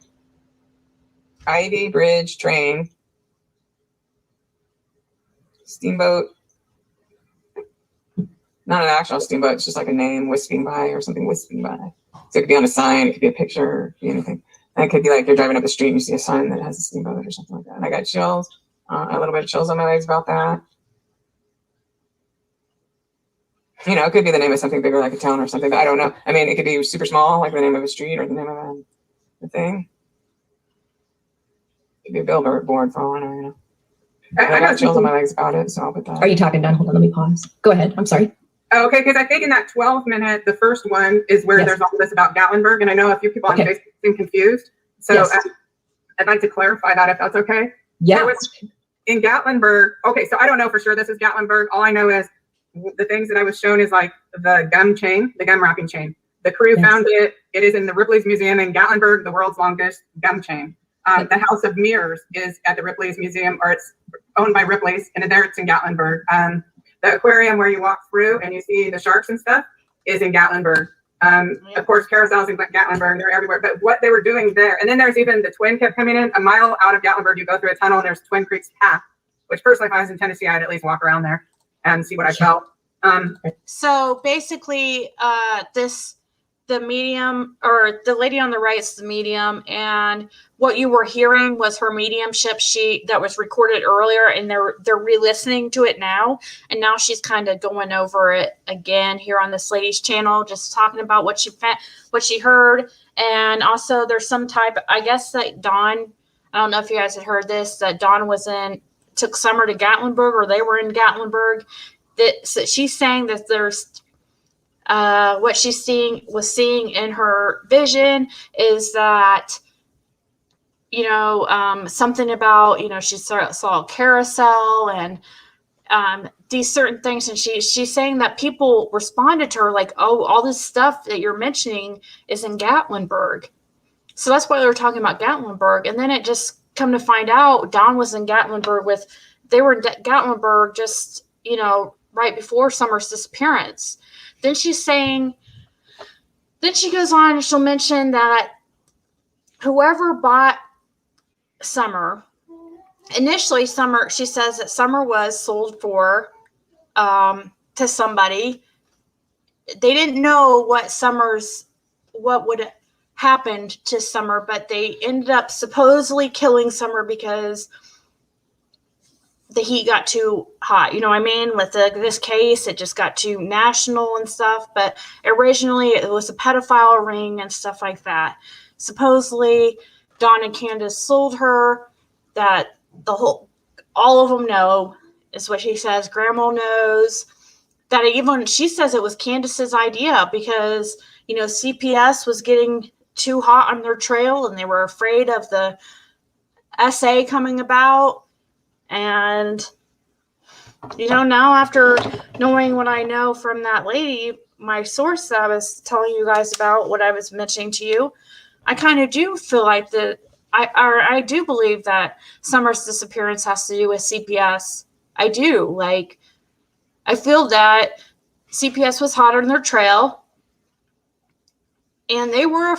Ivy Bridge train, steamboat. Not an actual steamboat, it's just like a name, wisping by or something, wisping by. So it could be on a sign, it could be a picture, it could be anything. And it could be like you're driving up the street and you see a sign that has a steamboat or something like that. And I got chills, a little bit of chills on my legs about that. It could be the name of something bigger like a town or something, but I don't know. I mean, it could be super small, like the name of a street or the name of a thing. It could be a billboard for all I know, I got chills on my legs about it, so I'll put that. Are you talking down? Hold on, let me pause. Go ahead. I'm sorry. Okay, because I think in that 12-minute, the first one is where there's all this about Gatlinburg, and I know a few people on Facebook seem confused. So I'd like to clarify that if that's okay. Yeah. In Gatlinburg, okay, so I don't know for sure this is Gatlinburg. All I know is the things that I was shown is like the gum wrapping chain. The crew found it. It is in the Ripley's Museum in Gatlinburg, the world's longest gum chain. The House of Mirrors is at the Ripley's Museum, or it's owned by Ripley's, and there it's in Gatlinburg. The aquarium where you walk through and you see the sharks and stuff is in Gatlinburg. Of course, carousels in Gatlinburg, they're everywhere. But what they were doing there, and then there's even the Twin kept coming in. A mile out of Gatlinburg, you go through a tunnel and there's Twin Creeks Path, which personally, if I was in Tennessee, I'd at least walk around there and see what I felt. So basically, this the medium, or the lady on the right is the medium, and what you were hearing was her mediumship sheet that was recorded earlier, and they're re-listening to it now, and now she's kind of going over it again here on this lady's channel, just talking about what she heard. And also there's some type, I guess, that Dawn, I don't know if you guys had heard this, that Dawn took Summer to Gatlinburg, or they were in Gatlinburg. So she's saying that there's what she's was seeing in her vision is that, something about, she saw a carousel and these certain things. And she's saying that people responded to her like, oh, all this stuff that you're mentioning is in Gatlinburg. So that's why they were talking about Gatlinburg. And then it just come to find out Dawn was in Gatlinburg they were in Gatlinburg just, right before Summer's disappearance. Then she goes on and she'll mention that whoever bought Summer, initially she says that Summer was sold to somebody. They didn't know what would happen to Summer, but they ended up supposedly killing Summer because the heat got too hot. You know what I mean? With this case, it just got too national and stuff. But originally, it was a pedophile ring and stuff like that. Supposedly, Dawn and Candace sold her. That all of them know, is what she says. Grandma knows. That even she says it was Candace's idea because, CPS was getting too hot on their trail and they were afraid of the SA coming about. And, now after knowing what I know from that lady, my source that I was telling you guys about, what I was mentioning to you, I kind of do feel like I do believe that Summer's disappearance has to do with CPS. I do. Like, I feel that CPS was hot on their trail, and they were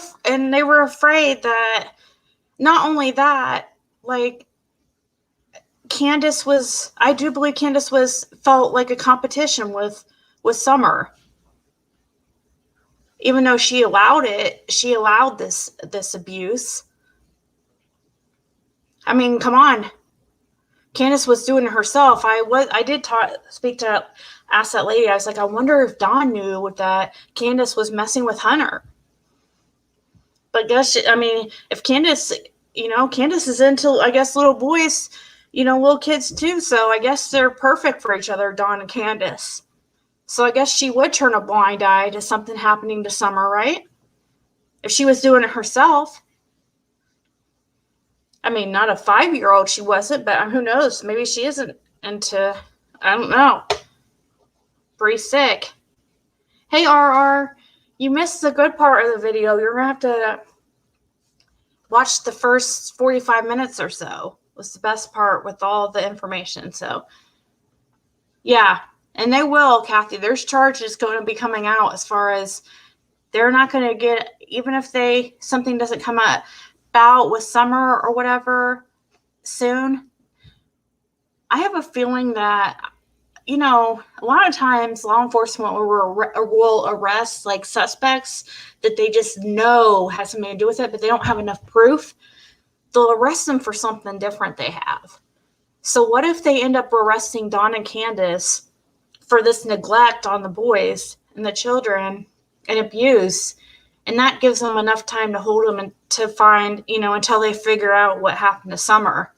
afraid that not only that, like, I do believe Candace felt like a competition with Summer. Even though she allowed this abuse. I mean, come on. Candace was doing it herself. I did ask that lady, I was like, I wonder if Dawn knew that Candace was messing with Hunter. But if Candace, Candace is into, I guess, little boys, little kids too. So I guess they're perfect for each other, Dawn and Candace. So I guess she would turn a blind eye to something happening to Summer, right? If she was doing it herself. I mean, not a 5-year-old, she wasn't, but who knows? Maybe she isn't into, I don't know. Pretty sick. Hey, RR, you missed the good part of the video. You're going to have to watch the first 45 minutes or so. Was the best part with all the information. So, yeah. And they will, Kathy. There's charges going to be coming out as far as they're not going to get, even if something doesn't come about with Summer or whatever soon. I have a feeling that, a lot of times law enforcement will arrest like suspects that they just know has something to do with it, but they don't have enough proof. They'll arrest them for something different they have. So what if they end up arresting Dawn and Candace for this neglect on the boys and the children and abuse, and that gives them enough time to hold them and to find, until they figure out what happened to Summer.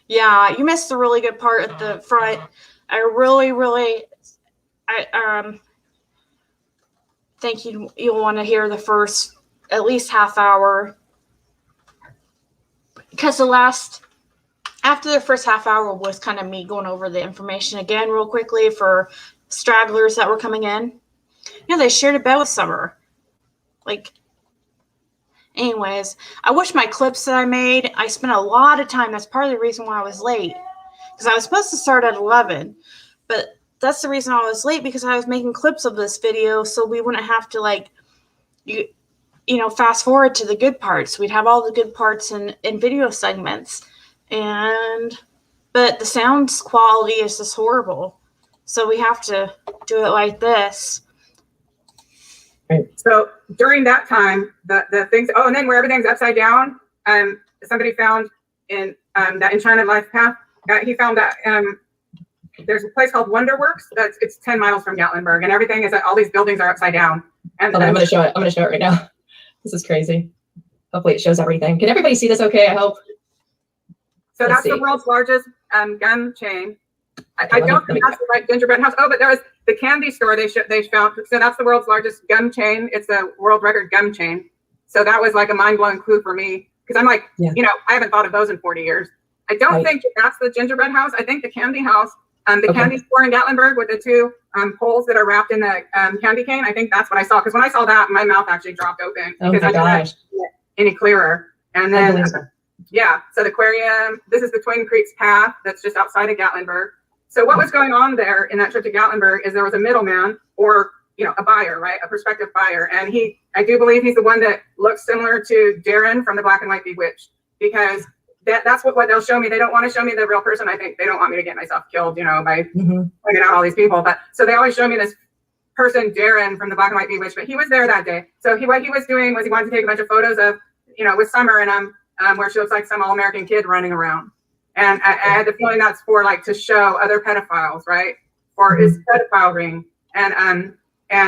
Yeah, you missed the really good part at the front. I really, really, think you'll want to hear the first at least half hour, because after the first half hour was kind of me going over the information again real quickly for stragglers that were coming in. They shared a bed with Summer. Anyways, I wish my clips that I made, I spent a lot of time. That's part of the reason why I was late. Because I was supposed to start at 11. But that's the reason I was late, because I was making clips of this video so we wouldn't have to, fast forward to the good parts. We'd have all the good parts in video segments. But the sound quality is just horrible. So we have to do it like this. Right. So during that time, the things, oh, and then where everything's upside down, somebody found in that Enchanted Life path, he found that there's a place called Wonderworks it's 10 miles from Gatlinburg, and everything is all these buildings are upside down. And I'm going to show it. I'm going to show it right now. This is crazy. Hopefully it shows everything. Can everybody see this okay? I hope. So Let's that's see. the world's largest gum chain. I Okay, don't think that's the right gingerbread house. Oh, but there was the candy store they found. So that's the world's largest gum chain. It's a world record gum chain. So that was like a mind-blowing clue for me, because I'm like, Yeah. you know, I haven't thought of those in 40 years. I don't Right. think that's the gingerbread house. I think the candy house, the Okay. candy store in Gatlinburg with the two poles that are wrapped in the candy cane. I think that's what I saw, because when I saw that, my mouth actually dropped open Oh because my I didn't gosh. see it any clearer. And I then believe so. yeah, so the aquarium, this is the Twin Creeks path that's just outside of Gatlinburg. So what was going on there in that trip to Gatlinburg is there was a middleman, or, you know, a buyer, right? A prospective buyer. And I do believe he's the one that looks similar to Darren from the Black and White Bewitched, because that's what they'll show me. They don't want to show me the real person. I think they don't want me to get myself killed, you know, by pointing out all these people. But so they always show me this person, Darren from the Black and White Bewitched, but he was there that day. So what he was doing was he wanted to take a bunch of photos of, you know, with Summer and where she looks like some all-American kid running around. And I had the feeling that's for like to show other pedophiles, right? For his pedophile ring, and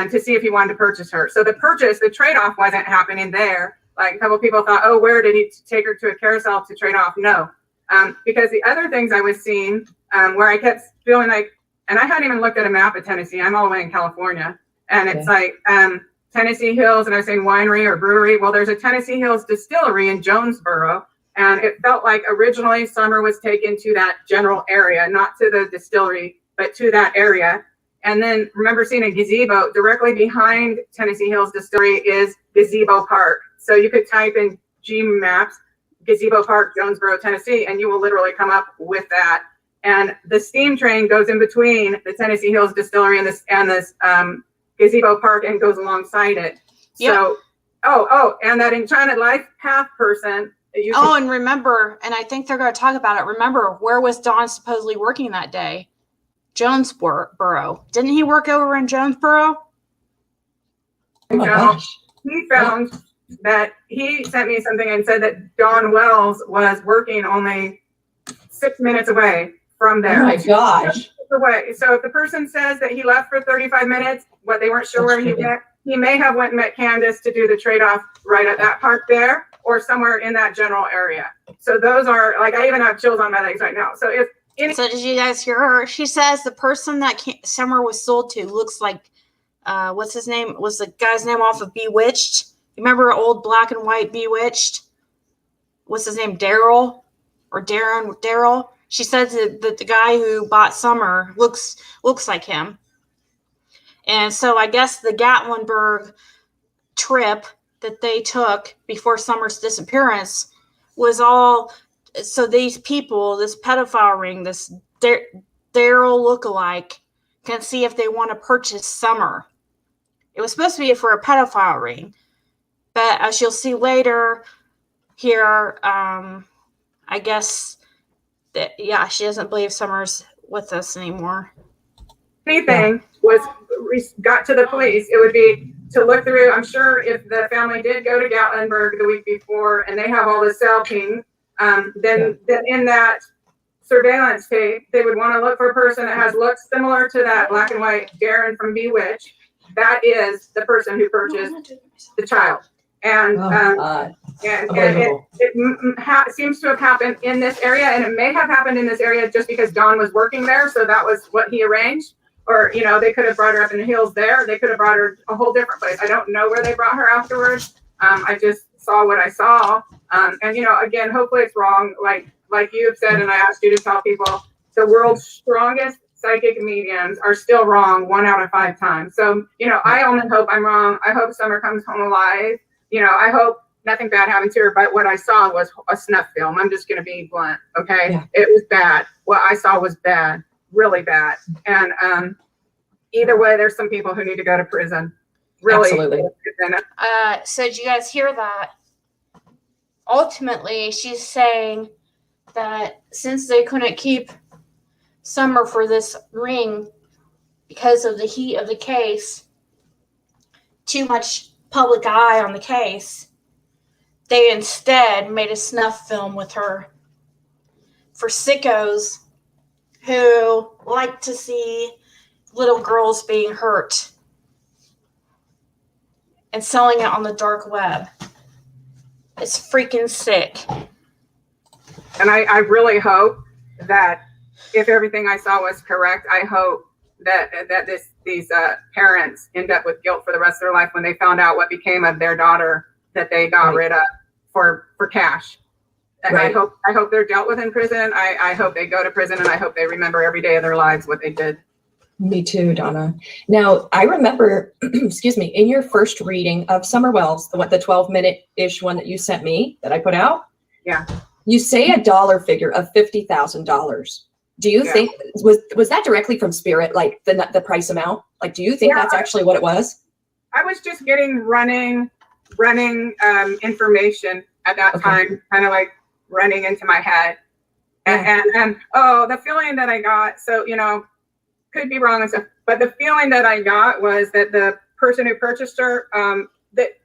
to see if he wanted to purchase her. So the trade-off wasn't happening there. Like a couple people thought, oh, where did he take her to a carousel to trade off? No, because the other things I was seeing, where I kept feeling like, and I hadn't even looked at a map of Tennessee. I'm all the way in California, and it's like Tennessee Hills, and I was saying winery or brewery. Well, there's a Tennessee Hills distillery in Jonesboro, and it felt like originally Summer was taken to that general area, not to the distillery, but to that area. And then remember seeing a gazebo directly behind Tennessee Hills Distillery is Gazebo Park. So you could type in Gmaps, Gazebo Park, Jonesboro, Tennessee, and you will literally come up with that. And the steam train goes in between the Tennessee Hills Distillery and this Gazebo Park and goes alongside it. Yep. So, and that Enchanted Life path person. And remember, and I think they're going to talk about it. Remember, where was Don supposedly working that day? Jonesboro. Didn't he work over in Jonesboro? Oh my gosh. He found that he sent me something and said that Don Wells was working only 6 minutes away from there. Oh my gosh. Away. So if the person says that he left for 35 minutes, what they weren't sure where he went, he may have went and met Candace to do the trade-off right at that park there, or somewhere in that general area. So those are, like, I even have chills on my legs right now. So if So did you guys hear her? She says the person that Summer was sold to looks like, what's his name? Was the guy's name off of Bewitched? Remember old Black and White Bewitched? What's his name? Daryl or Darren? Daryl. She says that the guy who bought Summer looks like him. And so I guess the Gatlinburg trip that they took before Summer's disappearance was all, so these people, this pedophile ring, this Daryl lookalike, can see if they want to purchase Summer. It was supposed to be for a pedophile ring, but as you'll see later here, I guess that, yeah, she doesn't believe Summer's with us anymore. anything got to the police, it would be to look through. I'm sure if the family did go to Gatlinburg the week before and they have all the cell ping, then in that surveillance tape, they would want to look for a person that has looks similar to that Black and White Darren from Bewitched. That is the person who purchased the child. And it seems to have happened in this area, and it may have happened in this area just because Don was working there, so that was what he arranged. Or, you know, they could have brought her up in the hills there. They could have brought her a whole different place. I don't know where they brought her afterwards. I just saw what I saw. And, you know, again, hopefully it's wrong. Like you have said, and I asked you to tell people, the world's strongest psychic mediums are still wrong 1 out of 5 times. So, you know, I only hope I'm wrong. I hope Summer comes home alive. You know, I hope nothing bad happened to her, but what I saw was a snuff film. I'm just going to be blunt. Okay. Yeah. It was bad. What I saw was bad, really bad. And either way, there's some people who need to go to prison. Really. Absolutely. So did you guys hear that? Ultimately, she's saying that since they couldn't keep Summer for this ring because of the heat of the case, too much public eye on the case, they instead made a snuff film with her for sickos who like to see little girls being hurt and selling it on the dark web. It's freaking sick. And I really hope that if everything I saw was correct, I hope that these parents end up with guilt for the rest of their life when they found out what became of their daughter that they got rid of for cash. And Right. I hope they're dealt with in prison. I hope they go to prison, and I hope they remember every day of their lives what they did. Me too, Donna. Now, I remember, excuse me, in your first reading of Summer Wells, the 12-minute-ish one that you sent me, that I put out. Yeah. You say a dollar figure of $50,000. Do you think, was that directly from Spirit, like the price amount? Like, do you think that's actually what it was? I was just getting running information at that time, kind of like running into my head. And the feeling that I got, so, could be wrong and stuff, but the feeling that I got was that the person who purchased her,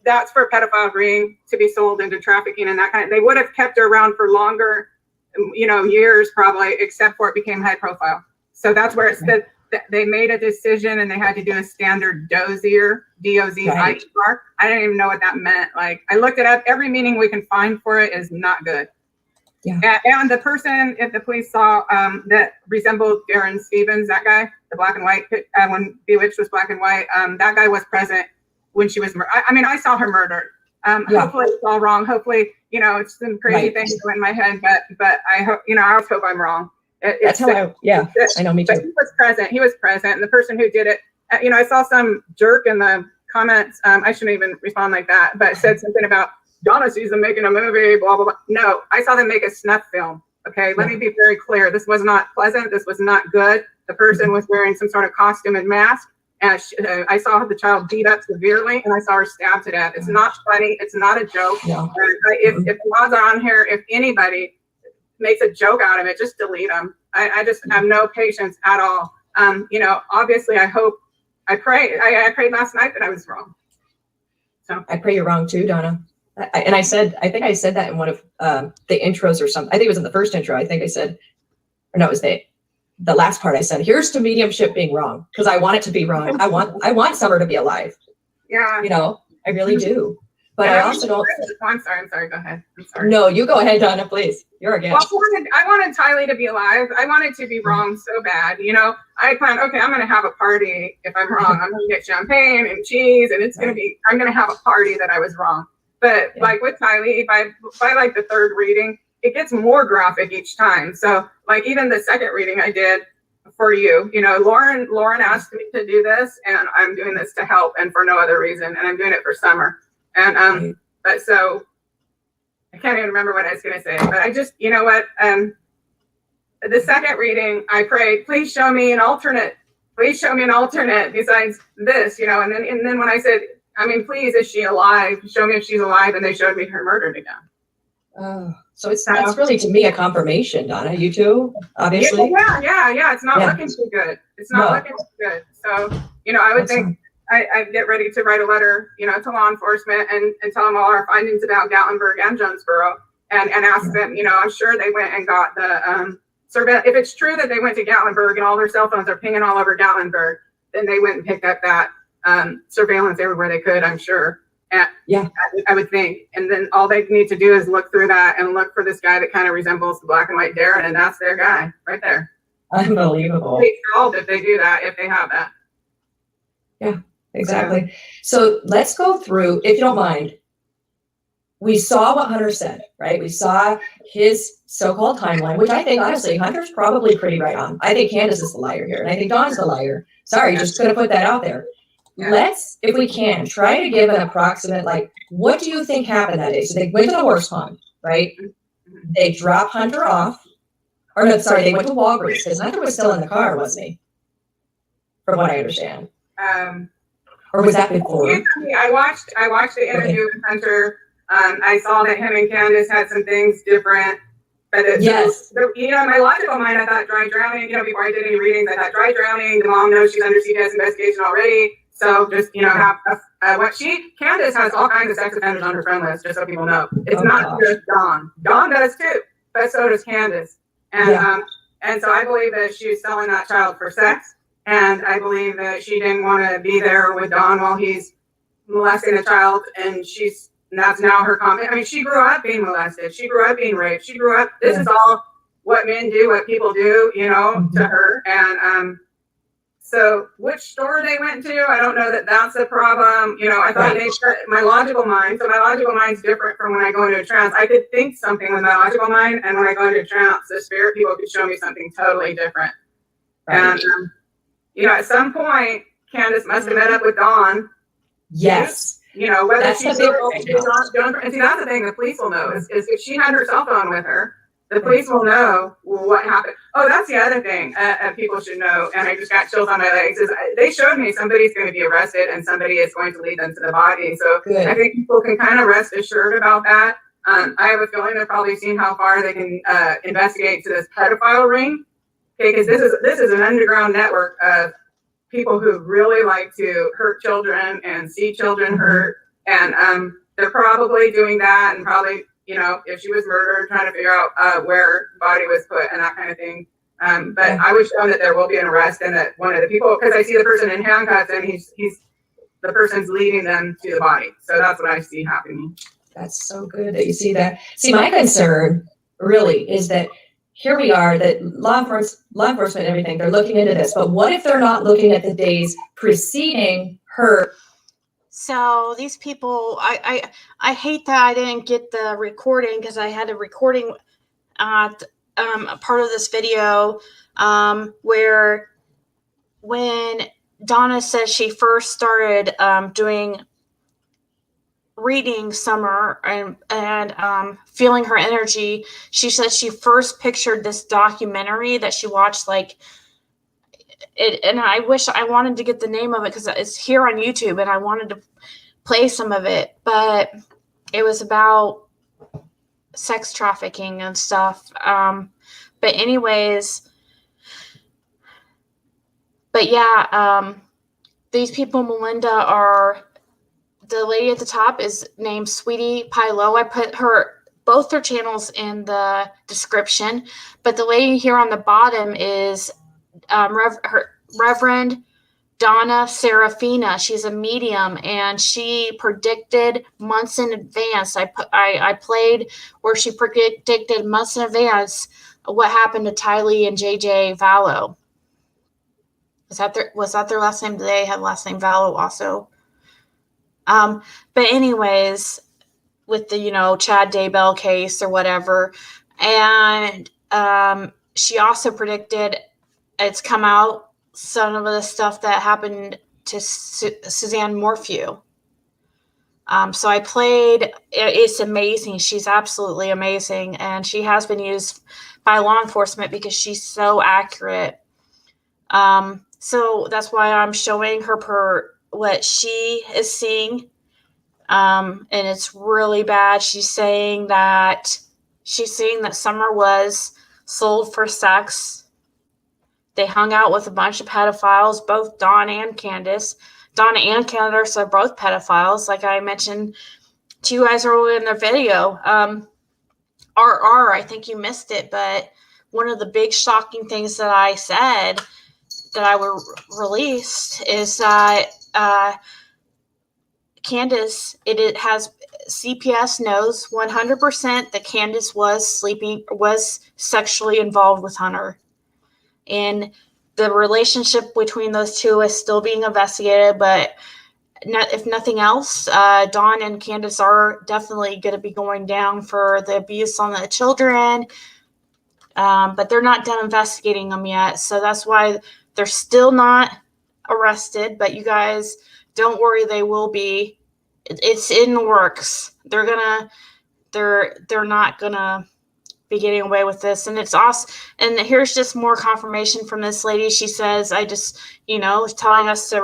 that's for a pedophile ring to be sold into trafficking and that kind of, they would have kept her around for longer, years probably, except for it became high profile. So that's where it's that they made a decision and they had to do a standard dozier, D-O-Z-I-E-R. I didn't even know what that meant. Like, I looked it up. Every meaning we can find for it is not good. Yeah. And the person, if the police saw that resembled Darren Stevens, that guy, the black and white, when Bewitched was black and white, that guy was present when she was murdered. I saw her murdered. Hopefully it's all wrong. Hopefully, it's some crazy things that went in my head, but I hope, I also hope I'm wrong. That's how I know, me too. But he was present. And the person who did it, I saw some jerk in the comments. I shouldn't even respond like that, but said something about Donna sees them making a movie, blah, blah, blah. No, I saw them make a snuff film. Okay. Let me be very clear. This was not pleasant. This was not good. The person was wearing some sort of costume and mask. And I saw the child beat up severely, and I saw her stabbed to death. It's not funny. It's not a joke. No. If the laws are on here, if anybody makes a joke out of it, just delete them. I just have no patience at all. Obviously I prayed last night that I was wrong. So I pray you're wrong too, Donna. I think I said that in one of the intros or something. I think it was in the first intro. I think I said, or no, it was the last part. I said, here's to mediumship being wrong, because I want it to be wrong. I want Summer to be alive. Yeah. I really do. But I also don't. I'm sorry. Go ahead. I'm sorry. No, you go ahead, Donna, please. You're a guest. Well, I wanted Tylee to be alive. I wanted to be wrong so bad. I planned, okay, I'm going to have a party if I'm wrong. I'm going to get champagne and cheese, and I'm going to have a party that I was wrong. But like with Tylee, by like the third reading, it gets more graphic each time. So like even the second reading I did for you, Lauren asked me to do this, and I'm doing this to help and for no other reason. And I'm doing it for Summer. And but so I can't even remember what I was going to say, but I just, the second reading, I prayed, please show me an alternate besides this, and then when I said, please, is she alive? Show me if she's alive. And they showed me her murdered again. Oh, so it's really, to me, a confirmation, Donna. You too, obviously. Yeah. It's not looking too good. It's not looking too good. So, I would think I get ready to write a letter, to law enforcement and tell them all our findings about Gatlinburg and Jonesboro and ask them, I'm sure they went and got the surveillance. If it's true that they went to Gatlinburg and all their cell phones are pinging all over Gatlinburg, then they went and picked up that surveillance everywhere they could, I'm sure. And I would think. And then all they need to do is look through that and look for this guy that kind of resembles the black and white Darren, and that's their guy right there. Unbelievable. They solved if they do that, if they have that. Yeah, exactly. So let's go through, if you don't mind. We saw what Hunter said, right? We saw his so-called timeline, which I think, honestly, Hunter's probably pretty right on. I think Candace is the liar here, and I think Dawn's the liar. Sorry, just going to put that out there. Let's, if we can, try to give an approximate, like, what do you think happened that day? So they went to the horse pond, right? They dropped Hunter off. Or no, sorry, they went to Walgreens, because Hunter was still in the car, wasn't he? From what I understand. Or was that before? I watched the interview with Hunter. I saw that him and Candace had some things different. But my logical mind, I thought dry drowning, before I did any readings, I thought dry drowning, the mom knows she's under CPS investigation already. So just, have Candace has all kinds of sex offenders on her friend list, just so people know. It's not just Dawn. Dawn does too, but so does Candace. And and so I believe that she was selling that child for sex. And I believe that she didn't want to be there with Dawn while he's molesting a child. And that's now her comment. I mean, she grew up being molested. She grew up being raped. This is all what men do, what people do, to her. And so which store they went to, I don't know that that's a problem. I thought my logical mind, so my logical mind's different from when I go into a trance. I could think something with my logical mind, and when I go into a trance, the spirit people could show me something totally different. Right. And, at some point, Candace must have met up with Dawn. Yes. Whether that's she's and see, that's the thing the police will know is if she had her cell phone with her, the police will know what happened. Oh, that's the other thing people should know. And I just got chills on my legs. Is they showed me somebody's going to be arrested and somebody is going to lead them to the body. So good. I think people can kind of rest assured about that. I have a feeling they've probably seen how far they can investigate to this pedophile ring. Okay, because this is an underground network of people who really like to hurt children and see children hurt. And they're probably doing that and probably, if she was murdered, trying to figure out where the body was put and that kind of thing. But I was shown that there will be an arrest and that one of the people, because I see the person in handcuffs and he's the person's leading them to the body. So that's what I see happening. That's so good that you see that. See, my concern really is that here we are, that law enforcement and everything, they're looking into this. But what if they're not looking at the days preceding her? So these people, I hate that I didn't get the recording because I had a recording at a part of this video where when Donna says she first started doing reading Summer and feeling her energy, she said she first pictured this documentary that she watched and I wish I wanted to get the name of it because it's here on YouTube and I wanted to play some of it, but it was about sex trafficking and stuff. But anyways, these people, Melinda, the lady at the top is named Sweetie Pie Low. I put both their channels in the description, but the lady here on the bottom is Reverend Donna Serafina. She's a medium and she predicted months in advance. I played where she predicted months in advance what happened to Tylee and JJ Vallow. Was that their last name? They had last name Vallow also. But anyways, with the, Chad Daybell case or whatever. And, she also predicted it's come out some of the stuff that happened to Suzanne Morphew. So I played, it's amazing. She's absolutely amazing. And she has been used by law enforcement because she's so accurate. So that's why I'm showing her what she is seeing. And it's really bad. She's saying that Summer was sold for sex. They hung out with a bunch of pedophiles, both Dawn and Candace. Donna and Candace are both pedophiles, like I mentioned to you guys earlier in the video. I think you missed it, but one of the big shocking things that I said that I released is that Candace, it has CPS knows 100% that Candace was sexually involved with Hunter. And the relationship between those two is still being investigated, but if nothing else, Dawn and Candace are definitely going to be going down for the abuse on the children, but they're not done investigating them yet. So that's why they're still not arrested, but you guys don't worry, they will be. It's in the works. They're not gonna be getting away with this, and it's awesome. And here's just more confirmation from this lady. She says, I just, telling us to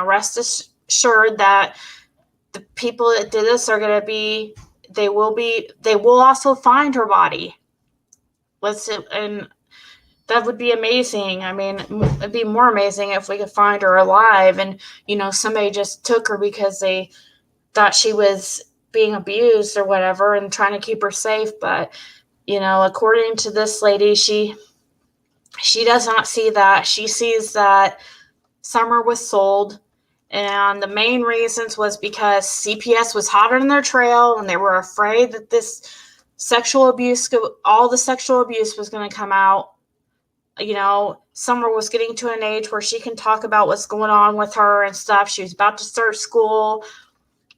rest assured that the people that did this are going to be, they will also find her body. And That would be amazing. I mean, it'd be more amazing if we could find her alive and, somebody just took her because they thought she was being abused or whatever and trying to keep her safe. But, according to this lady, she does not see that. She sees that Summer was sold. And the main reasons was because CPS was hot on their trail and they were afraid that this all the sexual abuse was going to come out. Summer was getting to an age where she can talk about what's going on with her and stuff. She was about to start school.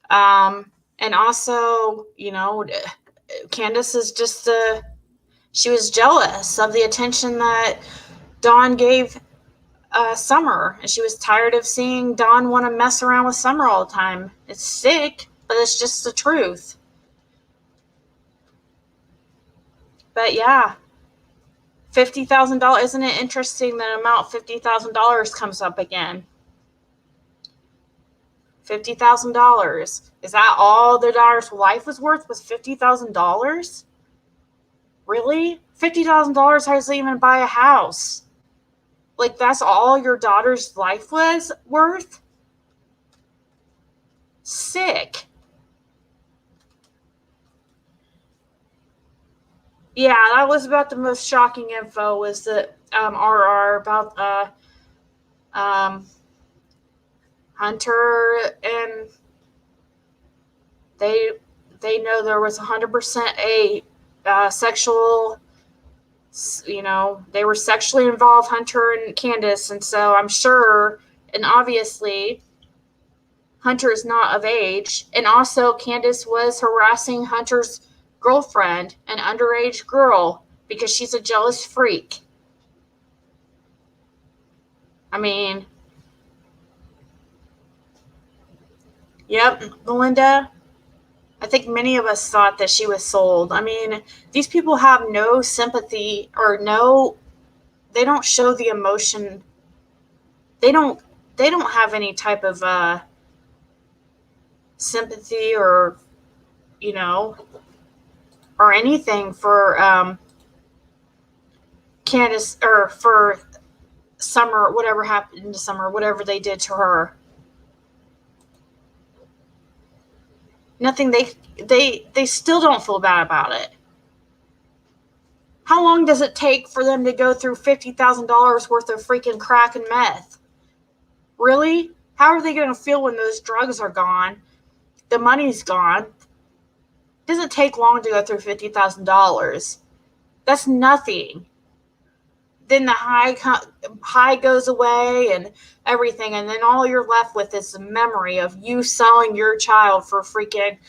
And also, Candace is just, she was jealous of the attention that Dawn gave Summer. And she was tired of seeing Dawn want to mess around with Summer all the time. It's sick, but it's just the truth. But yeah. $50,000. Isn't it interesting that amount $50,000 comes up again? $50,000. Is that all their daughter's life was worth? Was $50,000? Really? $50,000 doesn't even buy a house. Like, that's all your daughter's life was worth? Sick. Yeah, that was about the most shocking info, was that RR about Hunter, and they know there was 100% a sexual, they were sexually involved, Hunter and Candace, and so I'm sure, and obviously, Hunter is not of age, and also Candace was harassing Hunter's girlfriend, an underage girl, because she's a jealous freak. I mean, yep, Melinda, I think many of us thought that she was sold. I mean, these people have no sympathy or they don't show the emotion. They don't have any type of sympathy or, or anything for Candace, or for Summer, whatever happened to Summer, whatever they did to her. Nothing. They still don't feel bad about it. How long does it take for them to go through $50,000 worth of freaking crack and meth? Really? How are they going to feel when those drugs are gone? The money's gone. It doesn't take long to go through $50,000. That's nothing. Then the high goes away and everything, and then all you're left with is the memory of you selling your child for freaking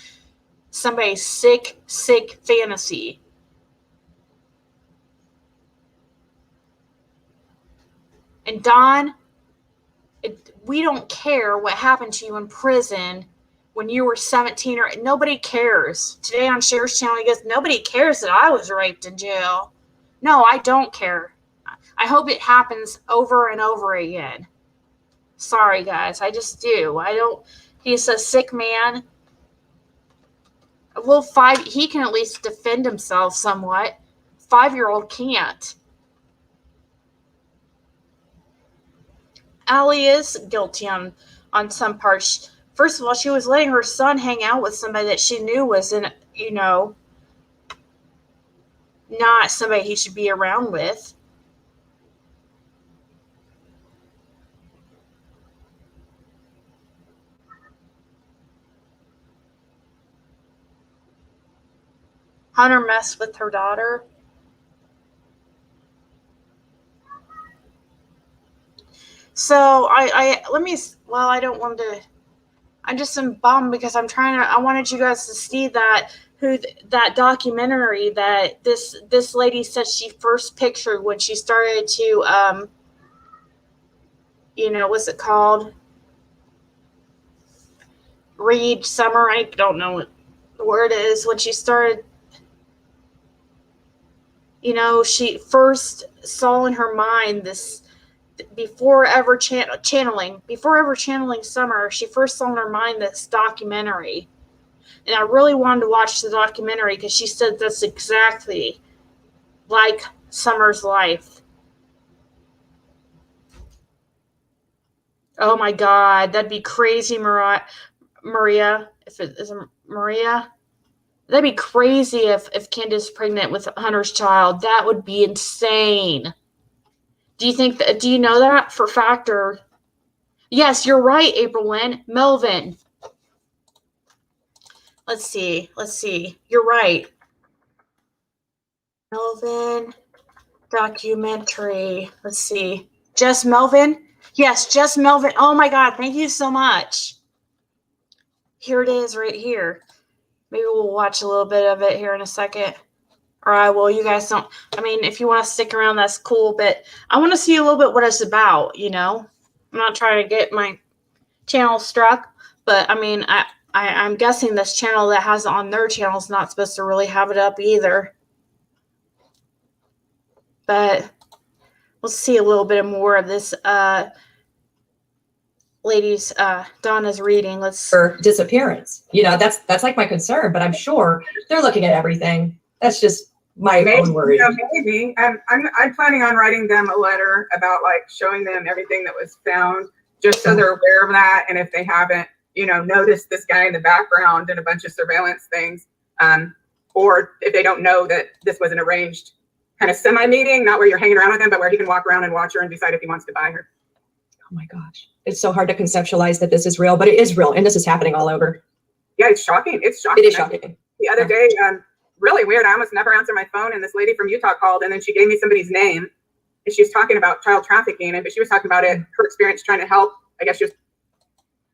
somebody's sick fantasy. And Dawn, we don't care what happened to you in prison when you were 17, or nobody cares. Today on Cher's channel, he goes, nobody cares that I was raped in jail. No, I don't care. I hope it happens over and over again. Sorry, guys. I just do. He's a sick man. Well, he can at least defend himself somewhat. 5-year-old can't. Allie is guilty on some parts. First of all, she was letting her son hang out with somebody that she knew was not somebody he should be around with. Hunter messed with her daughter. So I don't want to. I'm just bummed because I wanted you guys to see that documentary that this lady said she first pictured when she started to what's it called? Read Summer. I don't know what the word is. When she started, she first saw in her mind this. Before ever channeling Summer, she first saw in her mind this documentary. And I really wanted to watch the documentary because she said that's exactly like Summer's life. Oh my God, that'd be crazy, Maria. If it is Maria, that'd be crazy if Candace is pregnant with Hunter's child. That would be insane. Do you think that? Do you know that for a fact? Or yes, you're right, April Lynn. Melvin. Let's see. You're right. Melvin documentary. Let's see. Just Melvin? Yes, just Melvin. Oh my God, thank you so much. Here it is right here. Maybe we'll watch a little bit of it here in a second. Or I will. You guys don't. I mean, if you want to stick around, that's cool. But I want to see a little bit what it's about, you know? I'm not trying to get my channel struck. But, I mean, I'm guessing this channel that has it on their channel is not supposed to really have it up either. But we'll see a little bit more of this lady's Donna's reading. Let's For disappearance. You know, that's like my concern, but I'm sure they're looking at everything. That's just my own worry. Yeah, maybe. I'm planning on writing them a letter about like showing them everything that was found, just so they're aware of that. And if they haven't, you know, noticed this guy in the background and a bunch of surveillance things, or if they don't know that this was an arranged kind of semi-meeting, not where you're hanging around with him, but where he can walk around and watch her and decide if he wants to buy her. Oh my gosh. It's so hard to conceptualize that this is real, but it is real. And this is happening all over. Yeah, it's shocking. It's shocking. It is shocking. The other day, really weird. I almost never answer my phone, and this lady from Utah called, and then she gave me somebody's name, and she was talking about child trafficking, but she was talking about it, her experience trying to help. I guess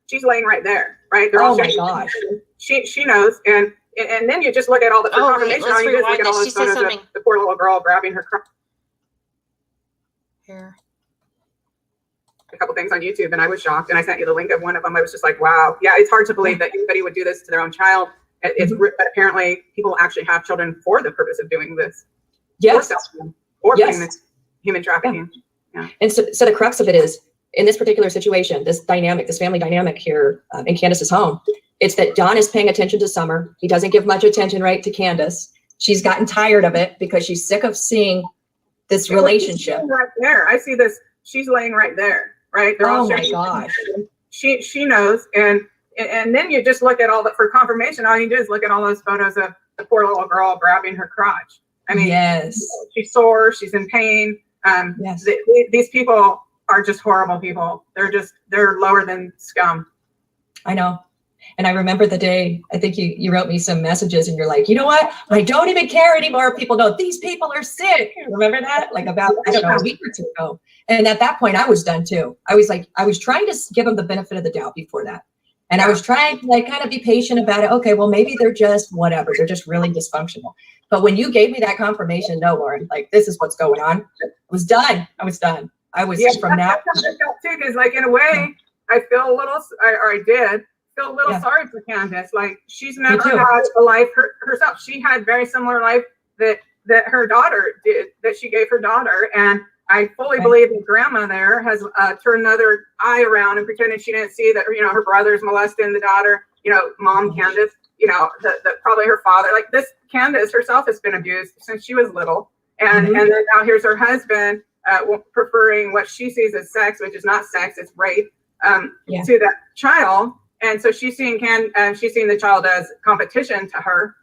she's laying right there, right? They're all my gosh. She knows, and then you just look at all the confirmation. Let's You just look at all those photos of the poor little girl grabbing her. Here. A couple things on YouTube, and I was shocked, and I sent you the link of one of them. I was just like, wow. Yeah, it's hard to believe that anybody would do this to their own child. But apparently people actually have children for the purpose of doing this. Yes. Or human trafficking. Yeah. And so the crux of it is, in this particular situation, this family dynamic here in Candace's home, it's that Don is paying attention to Summer. He doesn't give much attention, right, to Candace. She's gotten tired of it because she's sick of seeing this relationship. Right there. I see this. She's laying right there, right? They're all my gosh. She knows. And then you just look at for confirmation, all you do is look at all those photos of the poor little girl grabbing her crotch. I mean, yes, she's sore, she's in pain. Yes. These people are just horrible people. They're lower than scum. I know. And I remember the day, I think you wrote me some messages and you're like, you know what? I don't even care anymore. People know these people are sick. Remember that? Like about, I don't know, a week or two ago. And at that point I was done too. I was trying to give them the benefit of the doubt before that. And I was trying to like kind of be patient about it. Okay, well, maybe they're just whatever. They're just really dysfunctional. But when you gave me that confirmation, no, Lauren, like this is what's going on. I was done. I was from now. That's too, because like in a way, I feel a little, or I did feel a little sorry for Candace. Like she's never had a life herself. She had very similar life that her daughter did, that she gave her daughter. And I fully believe that grandma there has turned another eye around and pretended she didn't see that, you know, her brother's molesting the daughter, you know, mom Candace, you know, probably her father. Like this Candace herself has been abused since she was little. And and then now here's her husband preferring what she sees as sex, which is not sex, it's rape, to that child. And so she's seeing the child as competition to her.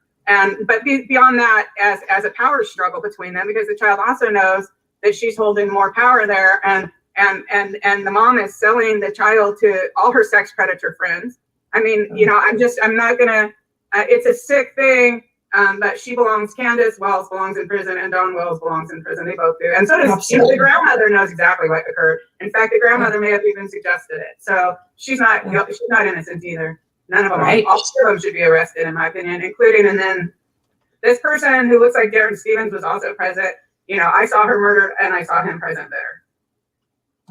But beyond that, as a power struggle between them, because the child also knows that she's holding more power there, and the mom is selling the child to all her sex predator friends. I mean, you know, I'm not gonna. It's a sick thing, but Candace Wells belongs in prison, and Don Wells belongs in prison. They both do, and so does the grandmother. Knows exactly what occurred. In fact, the grandmother may have even suggested it. So she's not innocent either. None of them. All of them should be arrested, in my opinion, including. And then this person who looks like Darren Stevens was also present. You know, I saw her murdered and I saw him present there.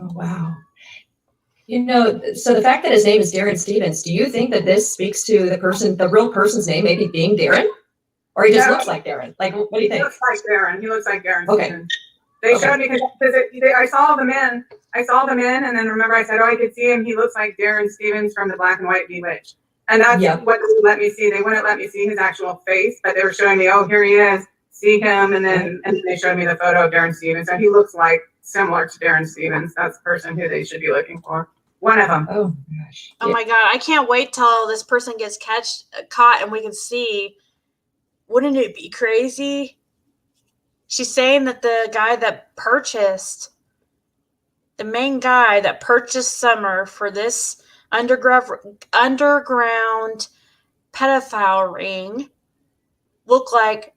Oh, wow. You know, so the fact that his name is Darren Stevens, do you think that this speaks to the real person's name maybe being Darren? Or he just looks like Darren? Like, what do you think? He looks like Darren. He looks like Darren Stevens. They showed me, because I saw them in, and then remember I said, oh, I could see him. He looks like Darren Stevens from the Black and White Bewitched. And that's what they let me see. They wouldn't let me see his actual face, but they were showing me, oh, here he is. See him, and then they showed me the photo of Darren Stevens, and he looks like similar to Darren Stevens. That's the person who they should be looking for. One of them. Oh gosh. Oh my God, I can't wait till this person gets caught and we can see. Wouldn't it be crazy? She's saying that the main guy that purchased Summer for this underground pedophile ring looked like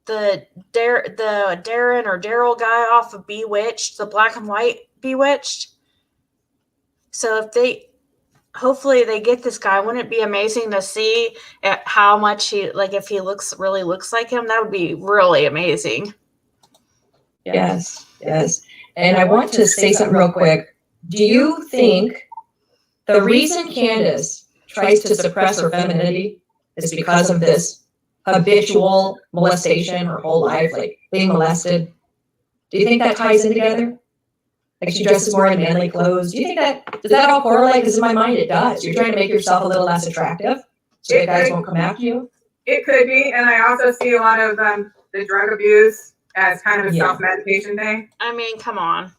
the Darren or Daryl guy off of Bewitched, the black and white Bewitched. So hopefully they get this guy. Wouldn't it be amazing to see how much if he really looks like him? That would be really amazing. Yes, yes. And I want to say something real quick. Do you think the reason Candace tries to suppress her femininity is because of this habitual molestation her whole life, like being molested? Do you think that ties in together? Like she dresses more in manly clothes. Do you think does that all correlate? Because in my mind it does. You're trying to make yourself a little less attractive so that guys won't come after you. It could be, and I also see a lot of the drug abuse as kind of a self-medication thing. I mean, come on.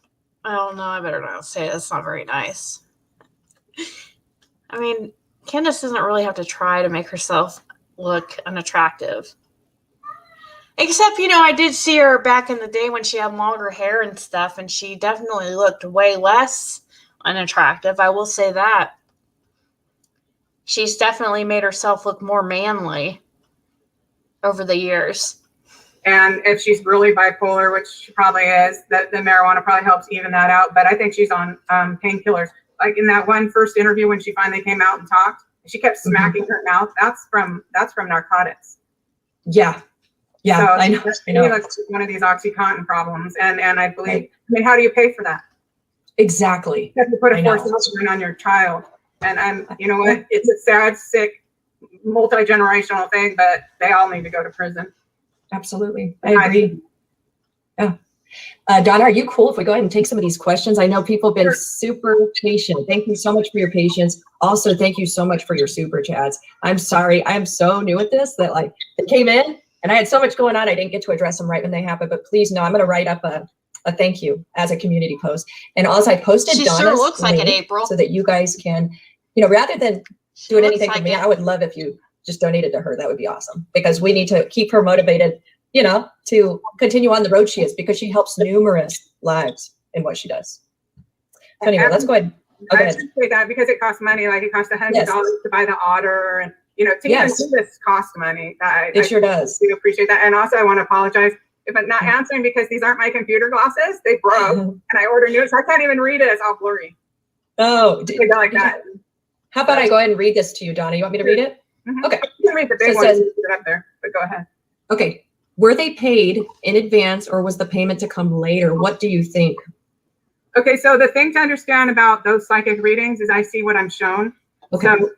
I don't know. I better not say it. That's not very nice. I mean, Candace doesn't really have to try to make herself look unattractive. Except, I did see her back in the day when she had longer hair and stuff, and she definitely looked way less unattractive. I will say that. She's definitely made herself look more manly over the years. And if she's really bipolar, which she probably is, the marijuana probably helps even that out. But I think she's on painkillers. Like in that one first interview when she finally came out and talked, she kept smacking her mouth. That's from narcotics. Yeah. Yeah, so I know. That's one of these OxyContin problems. And I believe, how do you pay for that? Exactly. You have to put a forced abortion on your child. And you know what? It's a sad, sick, multi-generational thing, but they all need to go to prison. Absolutely. I agree. Yeah. Donna, are you cool if we go ahead and take some of these questions? I know people have been super patient. Thank you so much for your patience. Also, thank you so much for your super chats. I'm sorry. I'm so new at this that it came in and I had so much going on. I didn't get to address them right when they happened, but please know I'm going to write up a thank you as a community post. And also I posted She Donna's sure looks like it, link April. so that you guys can, rather than doing anything for me, I would love if you just donated to her. That would be awesome because we need to keep her motivated, to continue on the road she is because she helps numerous lives in what she does. So anyway, let's go ahead. I appreciate that because it costs money. Like it costs $100 to buy the otter, and to even do this costs money. It sure does. I do appreciate that, and also I want to apologize if I'm not answering because these aren't my computer glasses. They broke, and I ordered new, so I can't even read it. It's all blurry. Oh, like that. How about I go ahead and read this to you, Donna? You want me to read it? Mm-hmm. Okay. You can read the big one. Put it up there, but go ahead. Okay. Were they paid in advance or was the payment to come later? What do you think? Okay, so the thing to understand about those psychic readings is I see what I'm shown. Okay. So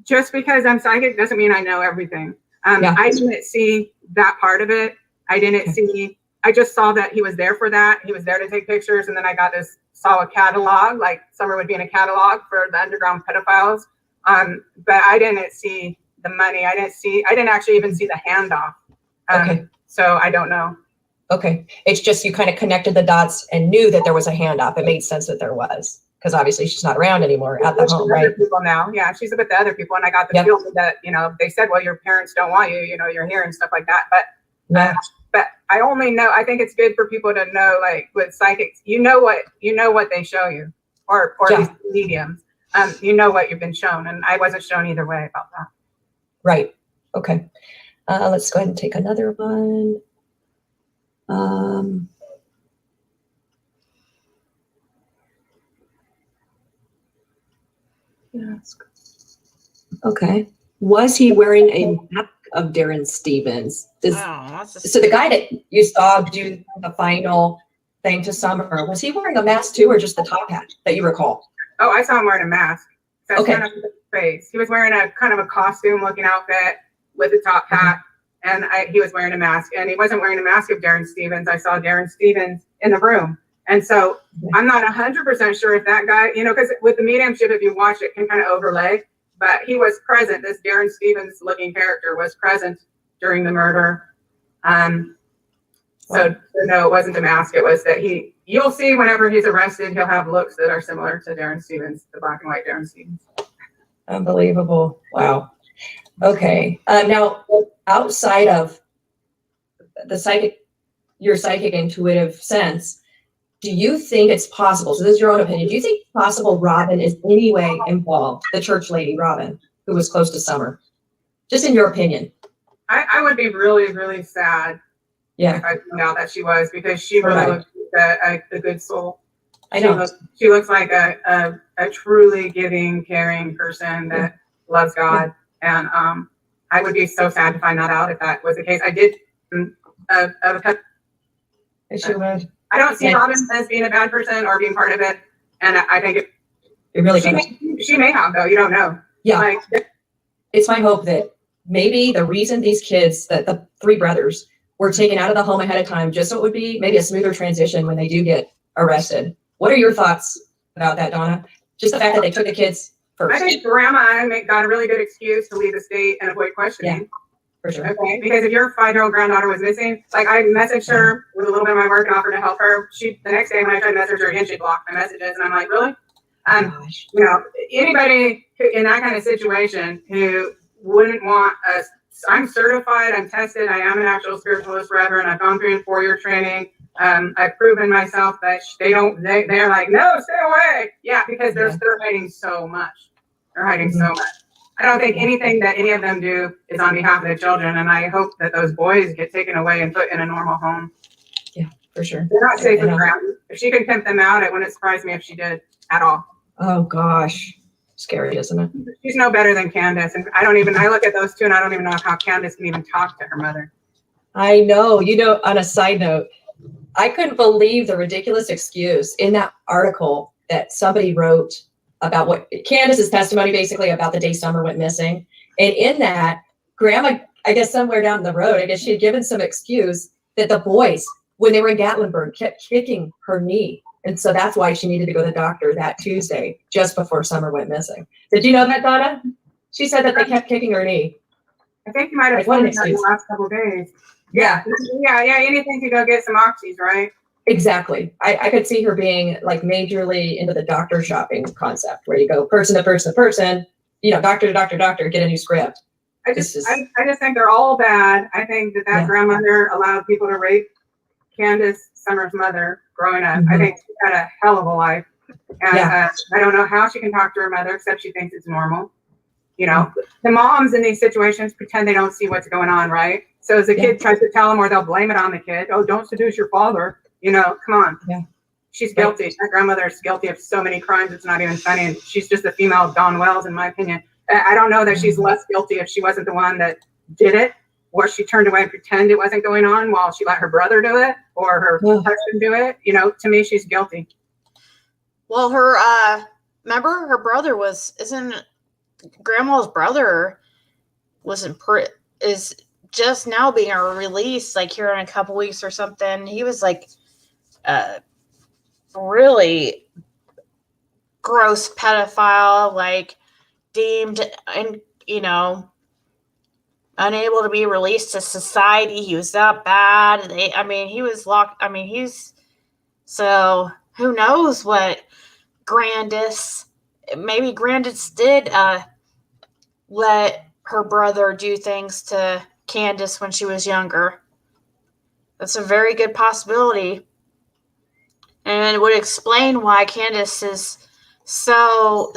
just because I'm psychic doesn't mean I know everything. I didn't see that part of it. I just saw that he was there for that. He was there to take pictures. And then I saw a catalog, like Summer would be in a catalog for the underground pedophiles. But I didn't see the money. I didn't actually even see the handoff. Okay. So I don't know. Okay. It's just you kind of connected the dots and knew that there was a handoff. It made sense that there was because obviously she's not around anymore at the home, right? People now. Yeah, she's with the other people. And I got the feeling that, they said, well, your parents don't want you, you're here and stuff like that. But I only know, I think it's good for people to know, like with psychics, what they show you or these mediums, what you've been shown. And I wasn't shown either way about that. Right. Okay. Let's go ahead and take another one. Okay. Was he wearing a mask of Darren Stevens? So the guy that you saw do the final thing to Summer, was he wearing a mask too, or just the top hat that you recall? Oh, I saw him wearing a mask. That's okay. Kind of his face. He was wearing a kind of a costume-looking outfit with a top hat, and he was wearing a mask. And he wasn't wearing a mask of Darren Stevens. I saw Darren Stevens in the room. And so I'm not 100% sure if that guy, because with the mediumship, if you watch it, can kind of overlay. But he was present. This Darren Stevens looking character was present during the murder. So no, it wasn't a mask. It was that you'll see whenever he's arrested, he'll have looks that are similar to Darren Stevens, the black and white Darren Stevens. Unbelievable. Wow. Okay. Now, outside of the your psychic intuitive sense, do you think it's possible? So this is your own opinion. Do you think it's possible Robin is any way involved, the church lady Robin, who was close to Summer? Just in your opinion. I would be really, really sad if I found out that she was, because she really looks like a good soul. I know. She looks like a truly giving, caring person that loves God. And I would be so sad to find that out if that was the case. I did. I don't see Robin as being a bad person or being part of it. And I think it really she may have, though. You don't know. Yeah. Like, it's my hope that maybe the reason these kids, that the three brothers, were taken out of the home ahead of time, just so it would be maybe a smoother transition when they do get arrested. What are your thoughts about that, Donna? Just the fact that they took the kids first. I think Grandma got a really good excuse to leave the state and avoid questioning. Yeah, for sure. Okay, because if your 5-year-old granddaughter was missing, like I messaged her with a little bit of my work and offered to help her. The next day when I tried to message her again, she blocked my messages, and I'm like, really? You know, anybody in that kind of situation who wouldn't want us. I'm certified, I'm tested, I am an actual spiritualist reverend, I've gone through a 4-year training. I've proven myself that they're like, no, stay away. Yeah, because they're hiding so much. They're hiding so much. I don't think anything that any of them do is on behalf of the children, and I hope that those boys get taken away and put in a normal home. Yeah, for sure. They're not safe with ground. If she could pimp them out, it wouldn't surprise me if she did at all. Oh gosh. Scary, isn't it? She's no better than Candace. And I look at those two and I don't even know how Candace can even talk to her mother. I know. You know, on a side note, I couldn't believe the ridiculous excuse in that article that somebody wrote about what Candace's testimony, basically about the day Summer went missing. And in that, Grandma, I guess somewhere down the road, I guess she had given some excuse that the boys, when they were in Gatlinburg, kept kicking her knee. And so that's why she needed to go to the doctor that Tuesday, just before Summer went missing. Did you know that, Donna? She said that they kept kicking her knee. I think you might have told me that in the last couple of days. Yeah. Anything to go get some oxys, right? Exactly. I could see her being like majorly into the doctor shopping concept, where you go person to person to person, you know, doctor to doctor, get a new script. I just think they're all bad. I think that grandmother allowed people to rape Candace, Summer's mother, growing up. I think she had a hell of a life. And I don't know how she can talk to her mother, except she thinks it's normal. You know, the moms in these situations pretend they don't see what's going on, right? So as the kid tries to tell them, or they'll blame it on the kid. Oh, don't seduce your father. You know, come on. Yeah. She's guilty. That grandmother is guilty of so many crimes. It's not even funny. And she's just a female of Dawn Wells, in my opinion. I don't know that she's less guilty if she wasn't the one that did it, or she turned away and pretended it wasn't going on while she let her brother do it, or her husband do it. You know, to me, she's guilty. Well, remember her brother isn't Grandma's brother is just now being released, like here in a couple weeks or something. He was like really gross pedophile, like deemed and, you know, unable to be released to society. He was that bad. He was locked. So who knows what maybe Grandis did let her brother do things to Candace when she was younger. That's a very good possibility. And it would explain why Candace is so,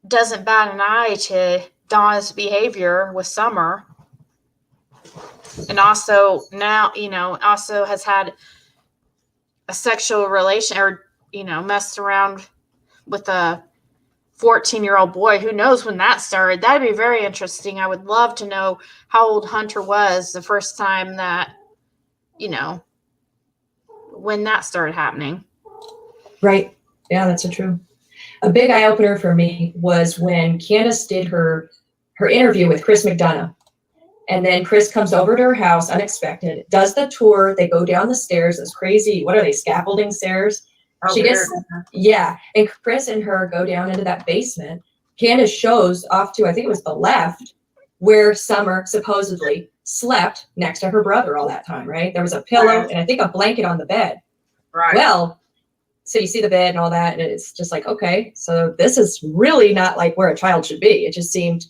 doesn't bat an eye to Donna's behavior with Summer. And also now, also has had a sexual relation or, messed around with a 14-year-old boy. Who knows when that started? That'd be very interesting. I would love to know how old Hunter was the first time that, when that started happening. Right. Yeah, that's so true. A big eye opener for me was when Candace did her interview with Chris McDonough. And then Chris comes over to her house unexpected, does the tour. They go down the stairs, those crazy, what are they, scaffolding stairs? And Chris and her go down into that basement. Candace shows off to, I think it was the left, where Summer supposedly slept next to her brother all that time, right? There was a pillow Right. and I think a blanket on the bed. Right. Well, so you see the bed and all that, and it's just like, okay, so this is really not like where a child should be. It just seemed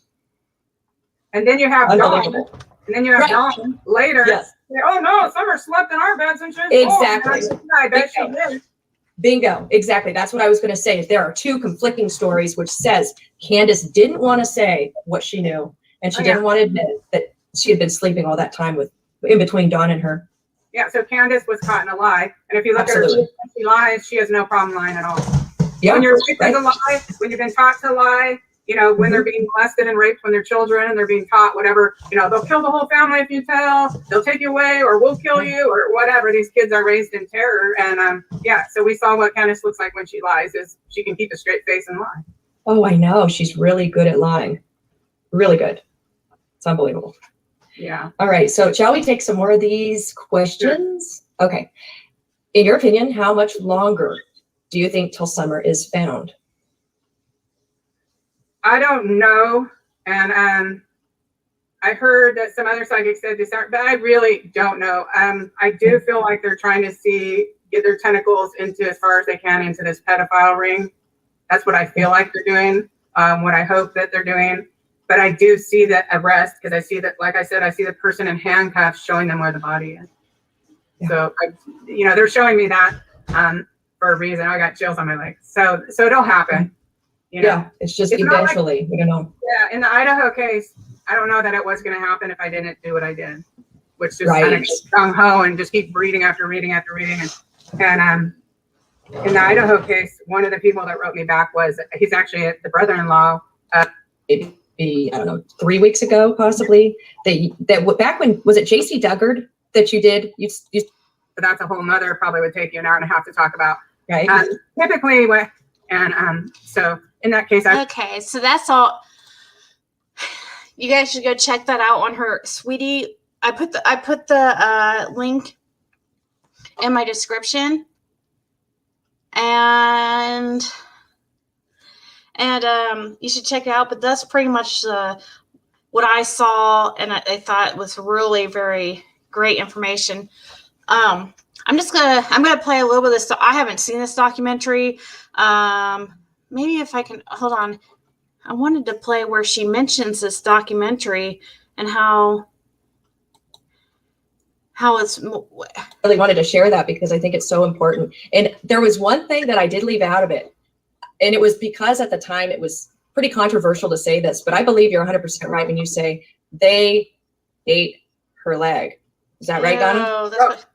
And then you have Dawn. unbelievable. And then you have Right. Dawn later. Yes. Say, oh no, Summer slept in our beds and she was Exactly. born. I bet she did. Bingo. Exactly. That's what I was going to say. Is there are two conflicting stories, which says Candace didn't want to say what she knew, and she Oh, yeah. didn't want to admit that she had been sleeping all that time with in between Dawn and her. Yeah, so Candace was caught in a lie. And if you look Absolutely. at her, when she lies, she has no problem lying at all. Yeah. When you're raised right. to lie, when you've been taught to lie, you know, when they're being molested and raped when they're children and they're being taught whatever, you know, they'll kill the whole family if you tell, they'll take you away or we'll kill you or whatever. These kids are raised in terror. And yeah, so we saw what Candace looks like when she lies is she can keep a straight face and lie. Oh, I know. She's really good at lying. Really good. It's unbelievable. Yeah. All right. So shall we take some more of these questions? Okay. In your opinion, how much longer do you think till Summer is found? I don't know. And I heard that some other psychics said this, but I really don't know. I do feel like they're trying to get their tentacles into as far as they can into this pedophile ring. That's what I feel like they're doing, what I hope that they're doing. But I do see that arrest because I see that, like I said, I see the person in handcuffs showing them where the body is. Yeah. So, they're showing me that for a reason. I got chills on my legs. So it'll happen. You know? Yeah. It's just It's not like- eventually, we don't know. Yeah, in the Idaho case, I don't know that it was going to happen if I didn't do what I did, which just Right. kind of gung ho and just keep reading after reading after reading. And in the Idaho case, one of the people that wrote me back he's actually the brother-in-law. Maybe, I don't know, 3 weeks ago, possibly. That back when, was it JC Duggard that you did? You But that's a whole nother, probably would take you an hour and a half to talk about. right? Typically, so in that case, Okay, so that's all. You guys should go check that out on her, sweetie. I put the link in my description, and you should check it out. But that's pretty much what I saw, and I thought was really very great information. I'm gonna play a little bit of this. I haven't seen this documentary. Maybe if I can hold on. I wanted to play where she mentions this documentary and how it's. Really wanted to share that because I think it's so important. And there was one thing that I did leave out of it. And it was because at the time it was pretty controversial to say this, but I believe you're 100% right when you say they ate her leg. Is that right, Donna? Oh, that's what,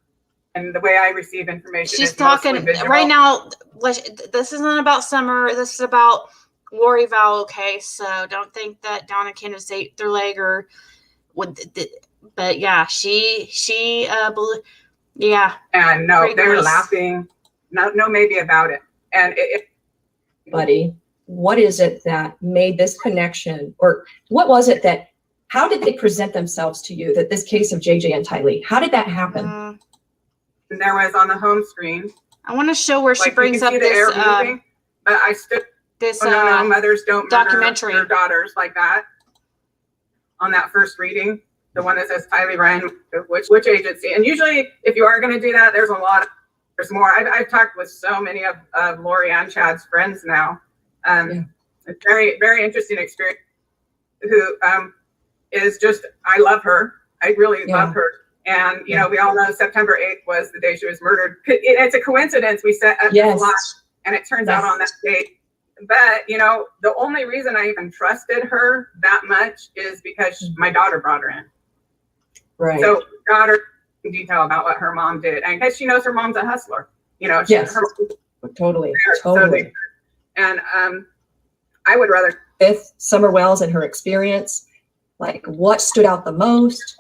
and the way I receive information she's is mostly talking visual. right now. This isn't about Summer. This is about Lori Vallow case. So don't think that Donna Candace ate their leg or would. But yeah, yeah. And no, Pretty they were gross. laughing. No, maybe about it. And Buddy, what is it that made this connection, or what was it that, how did they present themselves to you, that this case of JJ and Tylee, how did that happen? there was on the home screen. I want to show where she Like, you brings can up see the this air moving, but I stood. this Oh, no, mothers don't murder documentary. their daughters like that. On that first reading, the one that says Tylee Ryan, which agency? And usually, if you are going to do that, there's there's more. I've talked with so many of Lori and Chad's friends now. It's very, very interesting experience. Who is just, I love her. I really love her. And you know, we all know September 8th was the day she was murdered. It's a coincidence. We set up this lot, and it turns out on that date. But, you know, the only reason I even trusted her that much is because my daughter brought her in. Right. So daughter in detail about what her mom did. And because she knows her mom's a hustler. You know, Totally. And I would rather. With Summer Wells and her experience, like what stood out the most?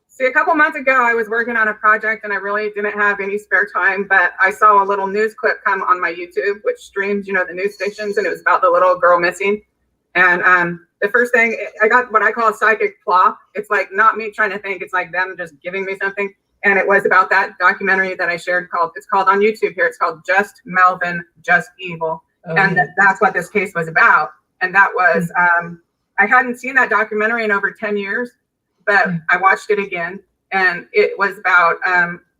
See, a couple months ago, I was working on a project and I really didn't have any spare time, but I saw a little news clip come on my YouTube, which streams, you know, the news stations, and it was about the little girl missing. And the first thing, I got what I call a psychic plot. It's like not me trying to think, it's like them just giving me something. And it was about that documentary that I shared it's called on YouTube here. It's called Just Melvin, Just Evil. And that's what this case was about. And that was, I hadn't seen that documentary in over 10 years. but I watched it again, and it was about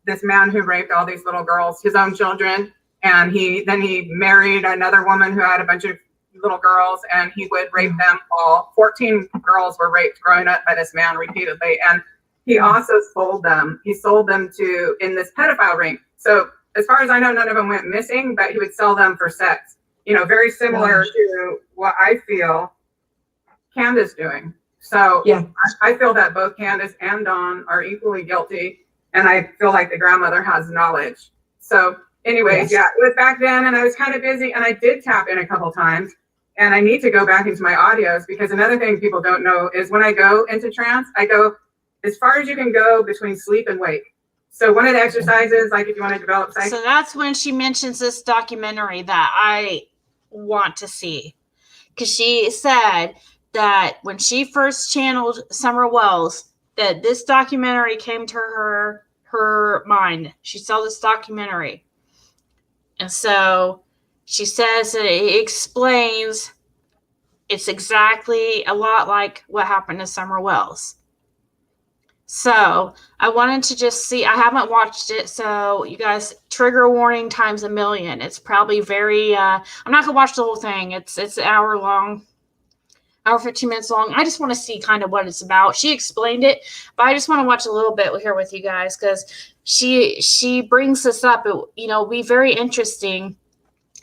this man who raped all these little girls, his own children, and he married another woman who had a bunch of little girls, and he would rape them all. 14 girls were raped growing up by this man repeatedly, and he also sold them. He sold them to in this pedophile ring. So as far as I know, none of them went missing, but he would sell them for sex. You know, very similar to what I feel Candace doing. So Yeah. I feel that both Candace and Dawn are equally guilty, and I feel like the grandmother has knowledge. So anyways, Yes. it was back then, and I was kind of busy, and I did tap in a couple times, and I need to go back into my audios, because another thing people don't know is when I go into trance, I go as far as you can go between sleep and wake. So one of the exercises, like if you want to develop psych. So that's when she mentions this documentary that I want to see. Because she said that when she first channeled Summer Wells, that this documentary came to her mind. She saw this documentary. And so she says that it explains, it's exactly a lot like what happened to Summer Wells. So I wanted to just see, I haven't watched it, so you guys, trigger warning times a million. It's probably very, I'm not going to watch the whole thing. It's an hour long, hour 15 minutes long. I just want to see kind of what it's about. She explained it, but I just want to watch a little bit here with you guys, because she brings this up. It, you know, be very interesting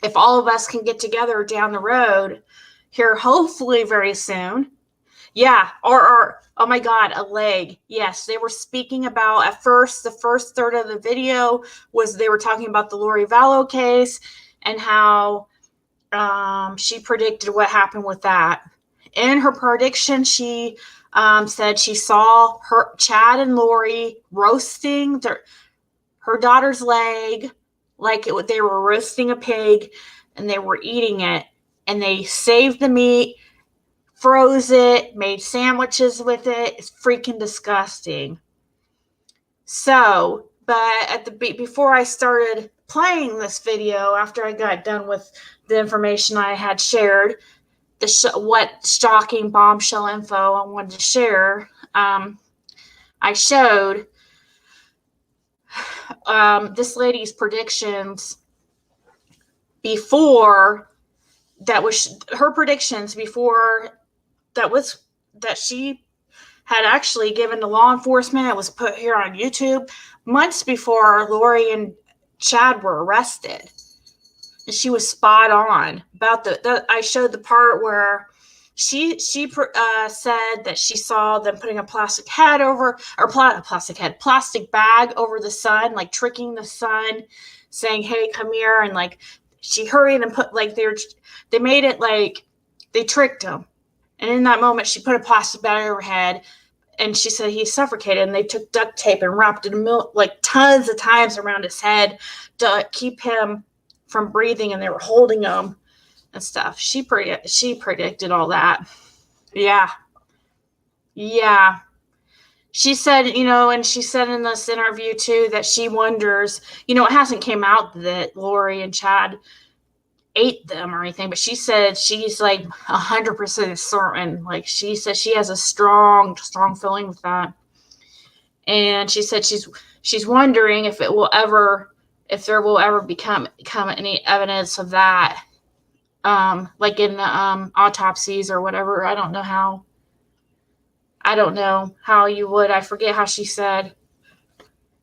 if all of us can get together down the road here, hopefully very soon. Yeah, or oh my God, a leg. Yes, they were speaking about, at first, the first third of the video was they were talking about the Lori Vallow case and how she predicted what happened with that. In her prediction, she said she saw Chad and Lori roasting her daughter's leg like they were roasting a pig, and they were eating it, and they saved the meat, froze it, made sandwiches with it. It's freaking disgusting. So, but before I started playing this video, after I got done with the information I had shared, what shocking bombshell info I wanted to share, I showed this lady's predictions before. That was her predictions before. That she had actually given to law enforcement. It was put here on YouTube months before Lori and Chad were arrested. And she was spot on about I showed the part where she said that she saw them putting a plastic bag over the son, like tricking the son, saying, "Hey, come here," and like she hurried and put like they made it like they tricked him. And in that moment, she put a plastic bag over her head, and she said he suffocated. And they took duct tape and wrapped it like tons of times around his head to keep him from breathing. And they were holding him and stuff. She predicted all that. Yeah. She said, and she said in this interview too that she wonders, it hasn't came out that Lori and Chad ate them or anything, but she said she's like 100% certain. Like she said she has a strong feeling with that. And she said she's wondering if there will ever become any evidence of that, like in the autopsies or whatever. I don't know how you would. I forget how she said.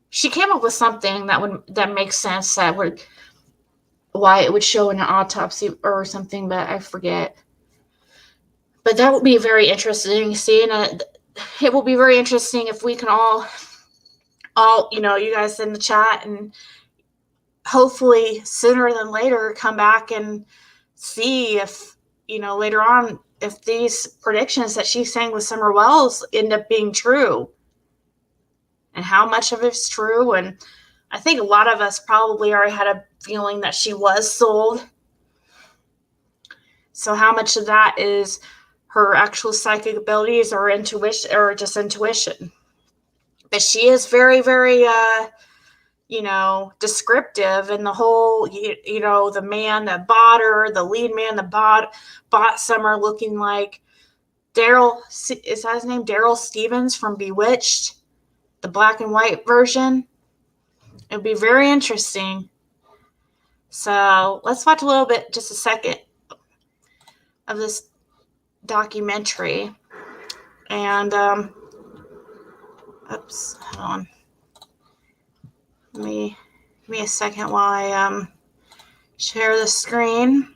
She came up with something that makes sense, why it would show in an autopsy or something, but I forget. But that would be very interesting to see, and it will be very interesting if we can all you guys in the chat, and hopefully sooner than later come back and see if later on if these predictions that she's saying with Summer Wells end up being true, and how much of it's true. And I think a lot of us probably already had a feeling that she was sold. So how much of that is her actual psychic abilities or intuition, or just intuition? But she is very, very, descriptive, and the whole, the man that bought her, the lead man that bought Summer, looking like is that his name? Daryl Stevens from Bewitched, the black and white version. It'll be very interesting. So let's watch a little bit, just a second, of this documentary. And oops, hold on. Give me a second while I share the screen.